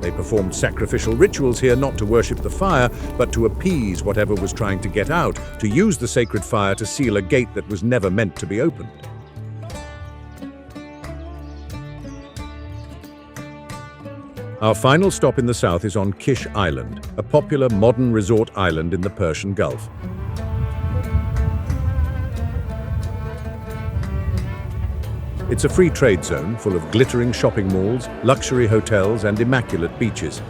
They performed sacrificial rituals here not to worship the fire, but to appease whatever was trying to get out, to use the sacred fire to seal a gate that was never meant to be opened. Our final stop in the south is on Kish Island, a popular modern resort island in the Persian Gulf. It's a free trade zone full of glittering shopping malls, luxury hotels, and immaculate beaches.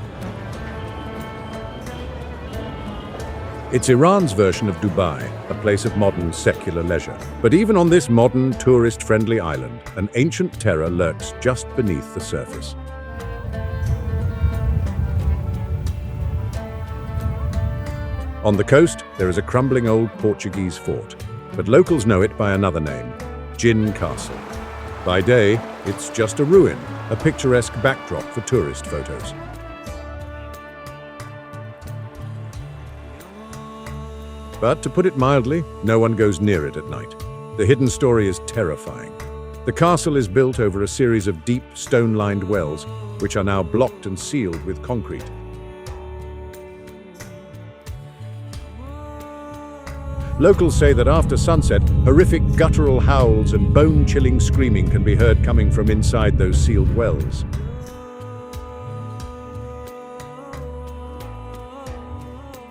It's Iran's version of Dubai, a place of modern secular leisure. But even on this modern, tourist-friendly island, an ancient terror lurks just beneath the surface. On the coast, there is a crumbling old Portuguese fort, but locals know it by another name, Jinn Castle. By day, it's just a ruin, a picturesque backdrop for tourist photos. But to put it mildly, no one goes near it at night. The hidden story is terrifying. The castle is built over a series of deep, stone-lined wells, which are now blocked and sealed with concrete. Locals say that after sunset, horrific guttural howls and bone-chilling screaming can be heard coming from inside those sealed wells.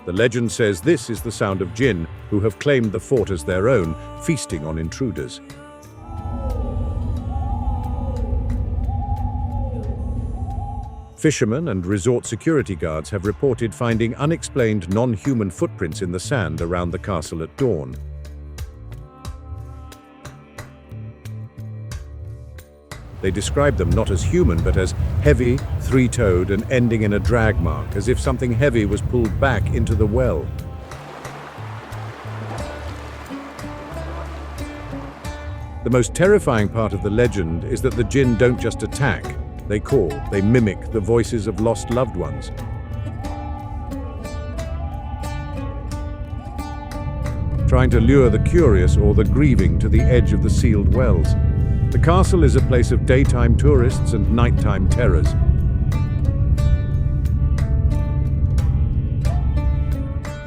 The legend says this is the sound of jinn, who have claimed the fort as their own, feasting on intruders. Fishermen and resort security guards have reported finding unexplained non-human footprints in the sand around the castle at dawn. They describe them not as human, but as heavy, three-toed, and ending in a drag mark, as if something heavy was pulled back into the well. The most terrifying part of the legend is that the jinn don't just attack. They call, they mimic the voices of lost loved ones. Trying to lure the curious or the grieving to the edge of the sealed wells. The castle is a place of daytime tourists and nighttime terrors.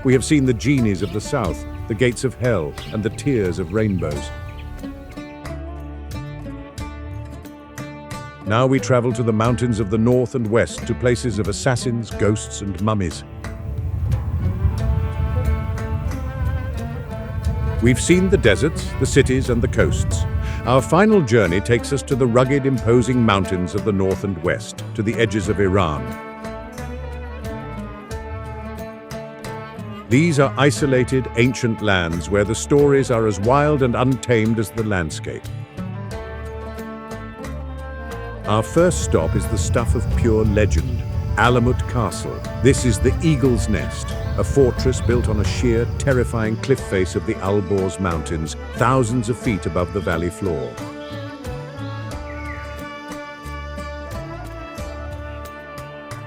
We have seen the genies of the south, the gates of hell, and the tears of rainbows. Now we travel to the mountains of the north and west, to places of assassins, ghosts, and mummies. We've seen the deserts, the cities, and the coasts. Our final journey takes us to the rugged, imposing mountains of the north and west, to the edges of Iran. These are isolated, ancient lands where the stories are as wild and untamed as the landscape. Our first stop is the stuff of pure legend, Alamut Castle. This is the Eagle's Nest, a fortress built on a sheer, terrifying cliff face of the Alborz Mountains, thousands of feet above the valley floor.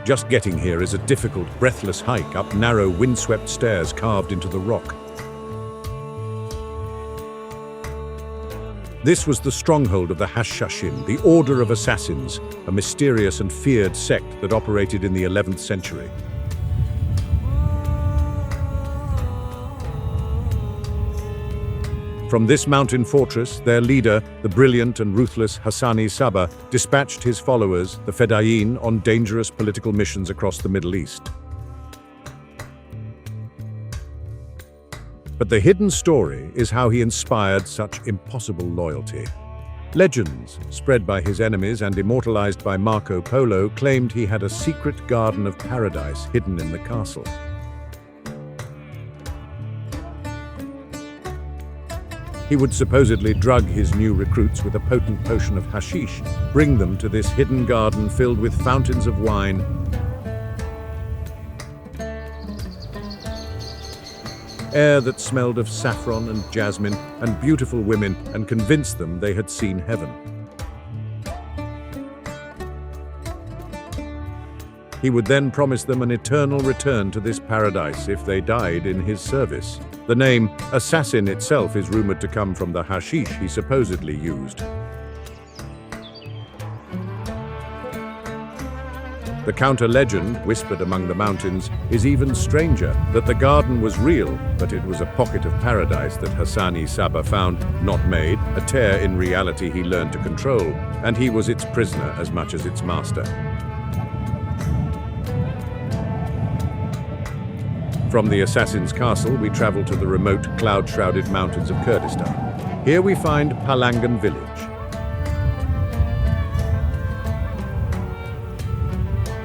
Just getting here is a difficult, breathless hike up narrow, windswept stairs carved into the rock. This was the stronghold of the Hashashin, the Order of Assassins, a mysterious and feared sect that operated in the 11th century. From this mountain fortress, their leader, the brilliant and ruthless Hassani Sabah, dispatched his followers, the Fedayeen, on dangerous political missions across the Middle East. But the hidden story is how he inspired such impossible loyalty. Legends, spread by his enemies and immortalized by Marco Polo, claimed he had a secret garden of paradise hidden in the castle. He would supposedly drug his new recruits with a potent potion of hashish, bring them to this hidden garden filled with fountains of wine, air that smelled of saffron and jasmine, and beautiful women, and convince them they had seen heaven. He would then promise them an eternal return to this paradise if they died in his service. The name assassin itself is rumored to come from the hashish he supposedly used. The counter-legend, whispered among the mountains, is even stranger, that the garden was real, but it was a pocket of paradise that Hassani Saba found, not made, a tear in reality he learned to control, and he was its prisoner as much as its master. From the assassin's castle, we travel to the remote, cloud-shrouded mountains of Kurdistan. Here we find Palangan village.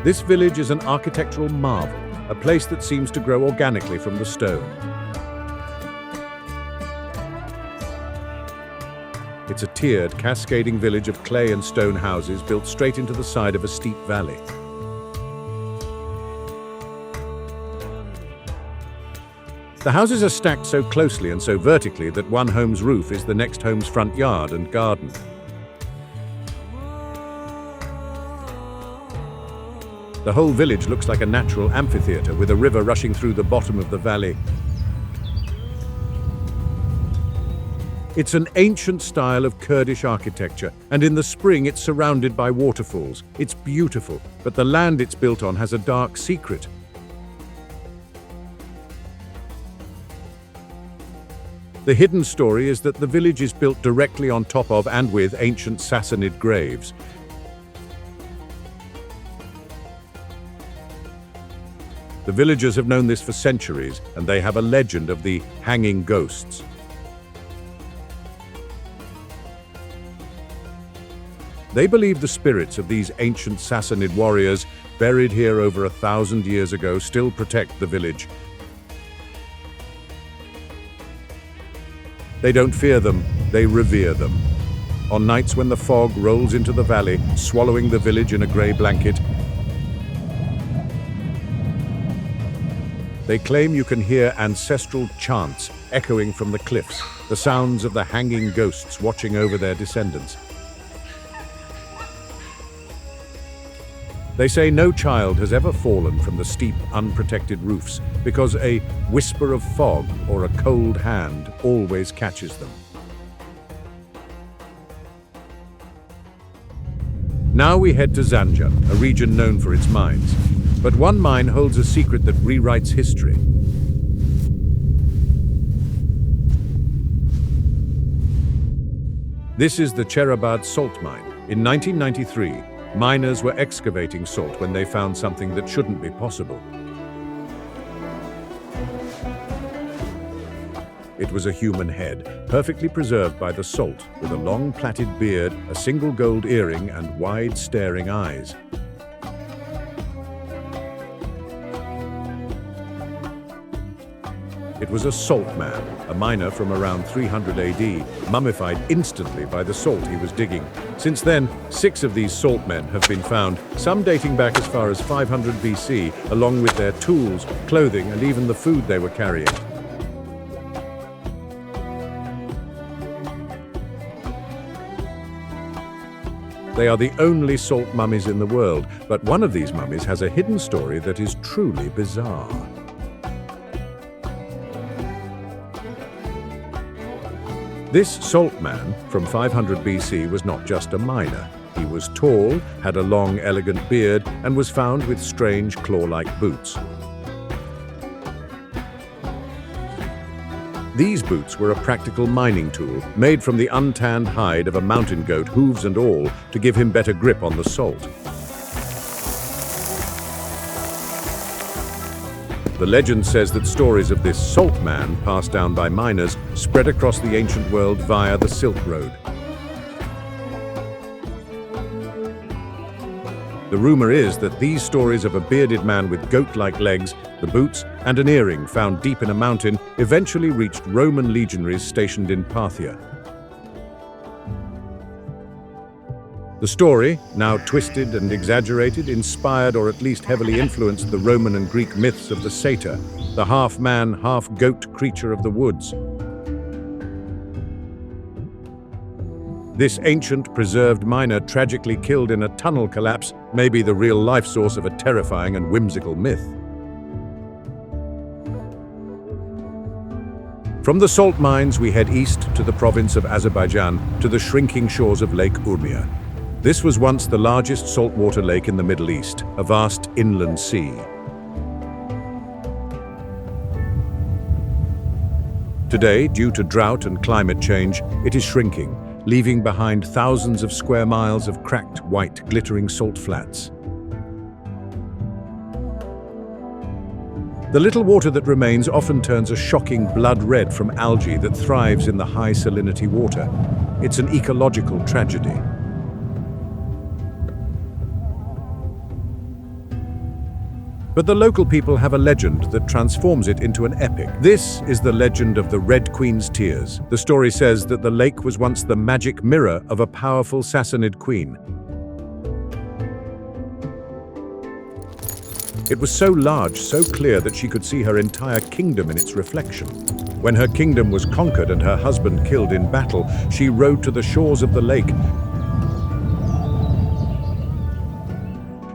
This village is an architectural marvel, a place that seems to grow organically from the stone. It's a tiered, cascading village of clay and stone houses built straight into the side of a steep valley. The houses are stacked so closely and so vertically that one home's roof is the next home's front yard and garden. The whole village looks like a natural amphitheater with a river rushing through the bottom of the valley. It's an ancient style of Kurdish architecture, and in the spring it's surrounded by waterfalls. It's beautiful, but the land it's built on has a dark secret. The hidden story is that the village is built directly on top of and with ancient Sassanid graves. The villagers have known this for centuries, and they have a legend of the hanging ghosts. They believe the spirits of these ancient Sassanid warriors, buried here over 1,000 years ago, still protect the village. They don't fear them, they revere them. On nights when the fog rolls into the valley, swallowing the village in a grey blanket, they claim you can hear ancestral chants echoing from the cliffs, the sounds of the hanging ghosts watching over their descendants. They say no child has ever fallen from the steep, unprotected roofs because a whisper of fog or a cold hand always catches them. Now we head to Zanjan, a region known for its mines. But one mine holds a secret that rewrites history. This is the Cherabad salt mine. In 1993, miners were excavating salt when they found something that shouldn't be possible. It was a human head, perfectly preserved by the salt, with a long plaited beard, a single gold earring, and wide staring eyes. It was a salt man, a miner from around 300 AD, mummified instantly by the salt he was digging. Since then, 6 of these salt men have been found, some dating back as far as 500 BC, along with their tools, clothing, and even the food they were carrying. They are the only salt mummies in the world, but one of these mummies has a hidden story that is truly bizarre. This salt man from 500 BC was not just a miner. He was tall, had a long, elegant beard, and was found with strange claw-like boots. These boots were a practical mining tool, made from the untanned hide of a mountain goat, hooves and all, to give him better grip on the salt. The legend says that stories of this salt man, passed down by miners, spread across the ancient world via the Silk Road. The rumor is that these stories of a bearded man with goat-like legs, the boots, and an earring found deep in a mountain eventually reached Roman legionaries stationed in Parthia. The story, now twisted and exaggerated, inspired or at least heavily influenced the Roman and Greek myths of the satyr, the half-man, half-goat creature of the woods. This ancient, preserved miner tragically killed in a tunnel collapse may be the real-life source of a terrifying and whimsical myth. From the salt mines, we head east to the province of Azerbaijan, to the shrinking shores of Lake Urmia. This was once the largest saltwater lake in the Middle East, a vast inland sea. Today, due to drought and climate change, it is shrinking, leaving behind thousands of square miles of cracked, white, glittering salt flats. The little water that remains often turns a shocking blood red from algae that thrives in the high salinity water. It's an ecological tragedy. But the local people have a legend that transforms it into an epic. This is the legend of the Red Queen's Tears. The story says that the lake was once the magic mirror of a powerful Sassanid queen. It was so large, so clear that she could see her entire kingdom in its reflection. When her kingdom was conquered and her husband killed in battle, she rode to the shores of the lake,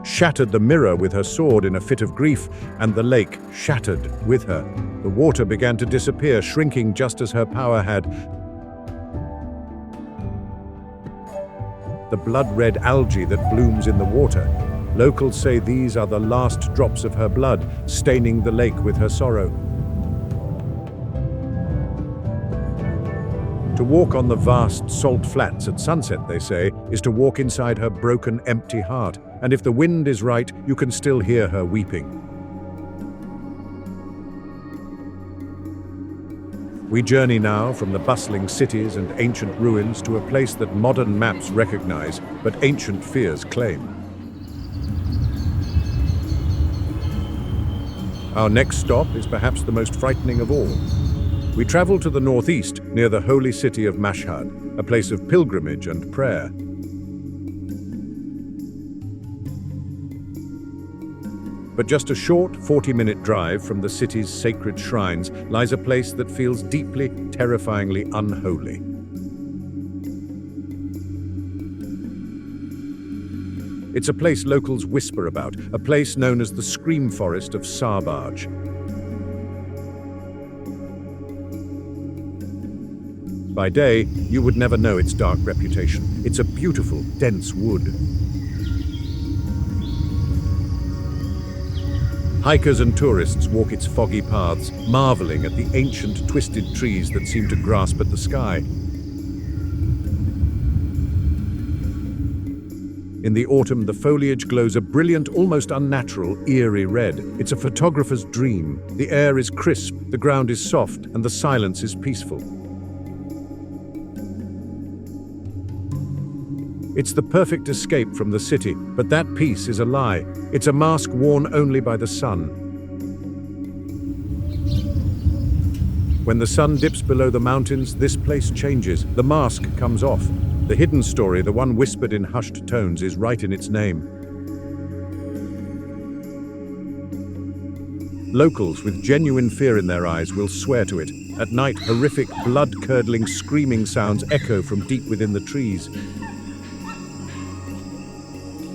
shattered the mirror with her sword in a fit of grief, and the lake shattered with her. The water began to disappear, shrinking just as her power had. The blood-red algae that blooms in the water. Locals say these are the last drops of her blood, staining the lake with her sorrow. To walk on the vast salt flats at sunset, they say, is to walk inside her broken, empty heart. And if the wind is right, you can still hear her weeping. We journey now from the bustling cities and ancient ruins to a place that modern maps recognize, but ancient fears claim. Our next stop is perhaps the most frightening of all. We travel to the northeast, near the holy city of Mashhad, a place of pilgrimage and prayer. But just a short 40-minute drive from the city's sacred shrines lies a place that feels deeply, terrifyingly unholy. It's a place locals whisper about, a place known as the Scream Forest of Sarbaj. By day, you would never know its dark reputation. It's a beautiful, dense wood. Hikers and tourists walk its foggy paths, marveling at the ancient, twisted trees that seem to grasp at the sky. In the autumn, the foliage glows a brilliant, almost unnatural, eerie red. It's a photographer's dream. The air is crisp, the ground is soft, and the silence is peaceful. It's the perfect escape from the city, but that peace is a lie. It's a mask worn only by the sun. When the sun dips below the mountains, this place changes. The mask comes off. The hidden story, the one whispered in hushed tones, is right in its name. Locals with genuine fear in their eyes will swear to it. At night, horrific, blood-curdling screaming sounds echo from deep within the trees.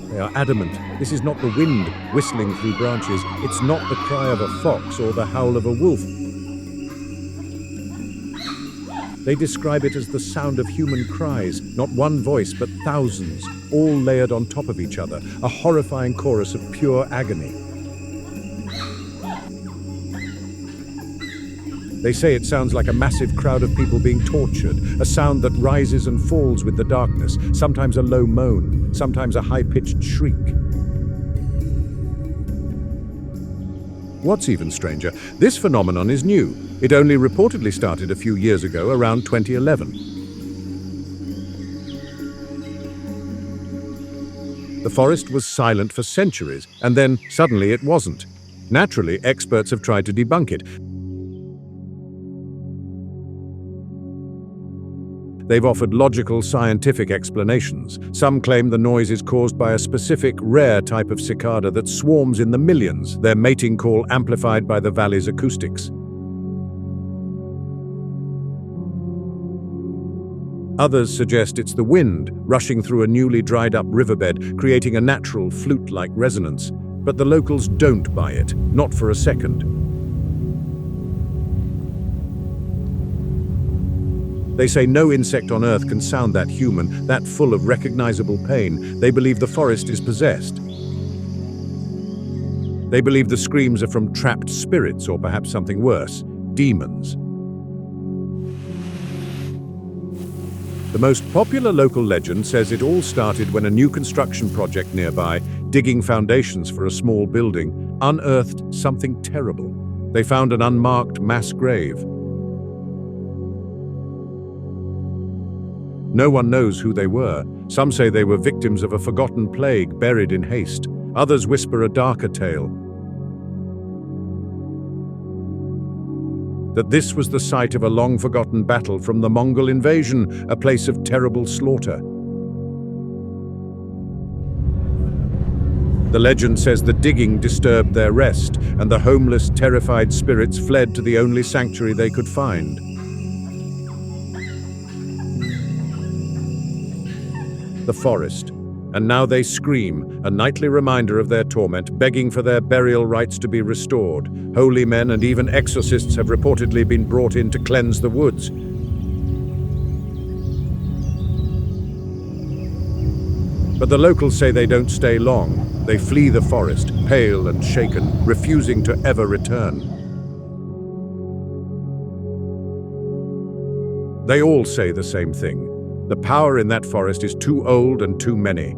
They are adamant. This is not the wind whistling through branches. It's not the cry of a fox or the howl of a wolf. They describe it as the sound of human cries, not one voice, but thousands, all layered on top of each other, a horrifying chorus of pure agony. They say it sounds like a massive crowd of people being tortured, a sound that rises and falls with the darkness, sometimes a low moan, sometimes a high-pitched shriek. What's even stranger, this phenomenon is new. It only reportedly started a few years ago, around 2011. The forest was silent for centuries, and then suddenly it wasn't. Naturally, experts have tried to debunk it. They've offered logical, scientific explanations. Some claim the noise is caused by a specific, rare type of cicada that swarms in the millions, their mating call amplified by the valley's acoustics. Others suggest it's the wind rushing through a newly dried-up riverbed, creating a natural, flute-like resonance. But the locals don't buy it, not for a second. They say no insect on Earth can sound that human, that full of recognizable pain. They believe the forest is possessed. They believe the screams are from trapped spirits or perhaps something worse, demons. The most popular local legend says it all started when a new construction project nearby, digging foundations for a small building, unearthed something terrible. They found an unmarked mass grave. No one knows who they were. Some say they were victims of a forgotten plague buried in haste. Others whisper a darker tale. That this was the site of a long-forgotten battle from the Mongol invasion, a place of terrible slaughter. The legend says the digging disturbed their rest, and the homeless, terrified spirits fled to the only sanctuary they could find. The forest. And now they scream, a nightly reminder of their torment, begging for their burial rites to be restored. Holy men and even exorcists have reportedly been brought in to cleanse the woods. But the locals say they don't stay long. They flee the forest, pale and shaken, refusing to ever return. They all say the same thing. The power in that forest is too old and too many.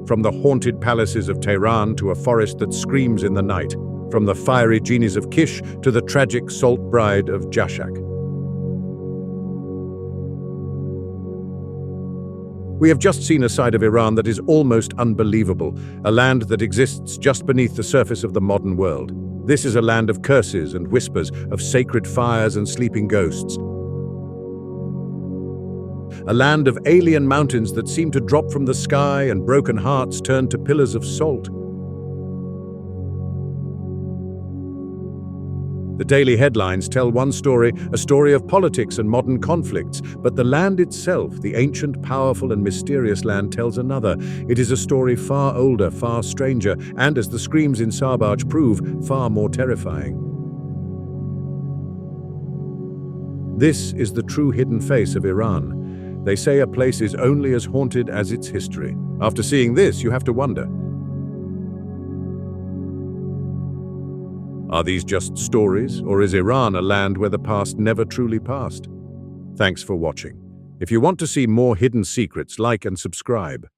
From the haunted palaces of Tehran to a forest that screams in the night, from the fiery genies of Kish to the tragic salt bride of Jashak. We have just seen a side of Iran that is almost unbelievable, a land that exists just beneath the surface of the modern world. This is a land of curses and whispers, of sacred fires and sleeping ghosts. A land of alien mountains that seem to drop from the sky and broken hearts turn to pillars of salt. The daily headlines tell one story, a story of politics and modern conflicts, but the land itself, the ancient, powerful and mysterious land, tells another. It is a story far older, far stranger, and as the screams in Sarbaj prove, far more terrifying. This is the true hidden face of Iran. They say a place is only as haunted as its history. After seeing this, you have to wonder, are these just stories, or is Iran a land where the past never truly passed? Thanks for watching. If you want to see more hidden secrets, like and subscribe.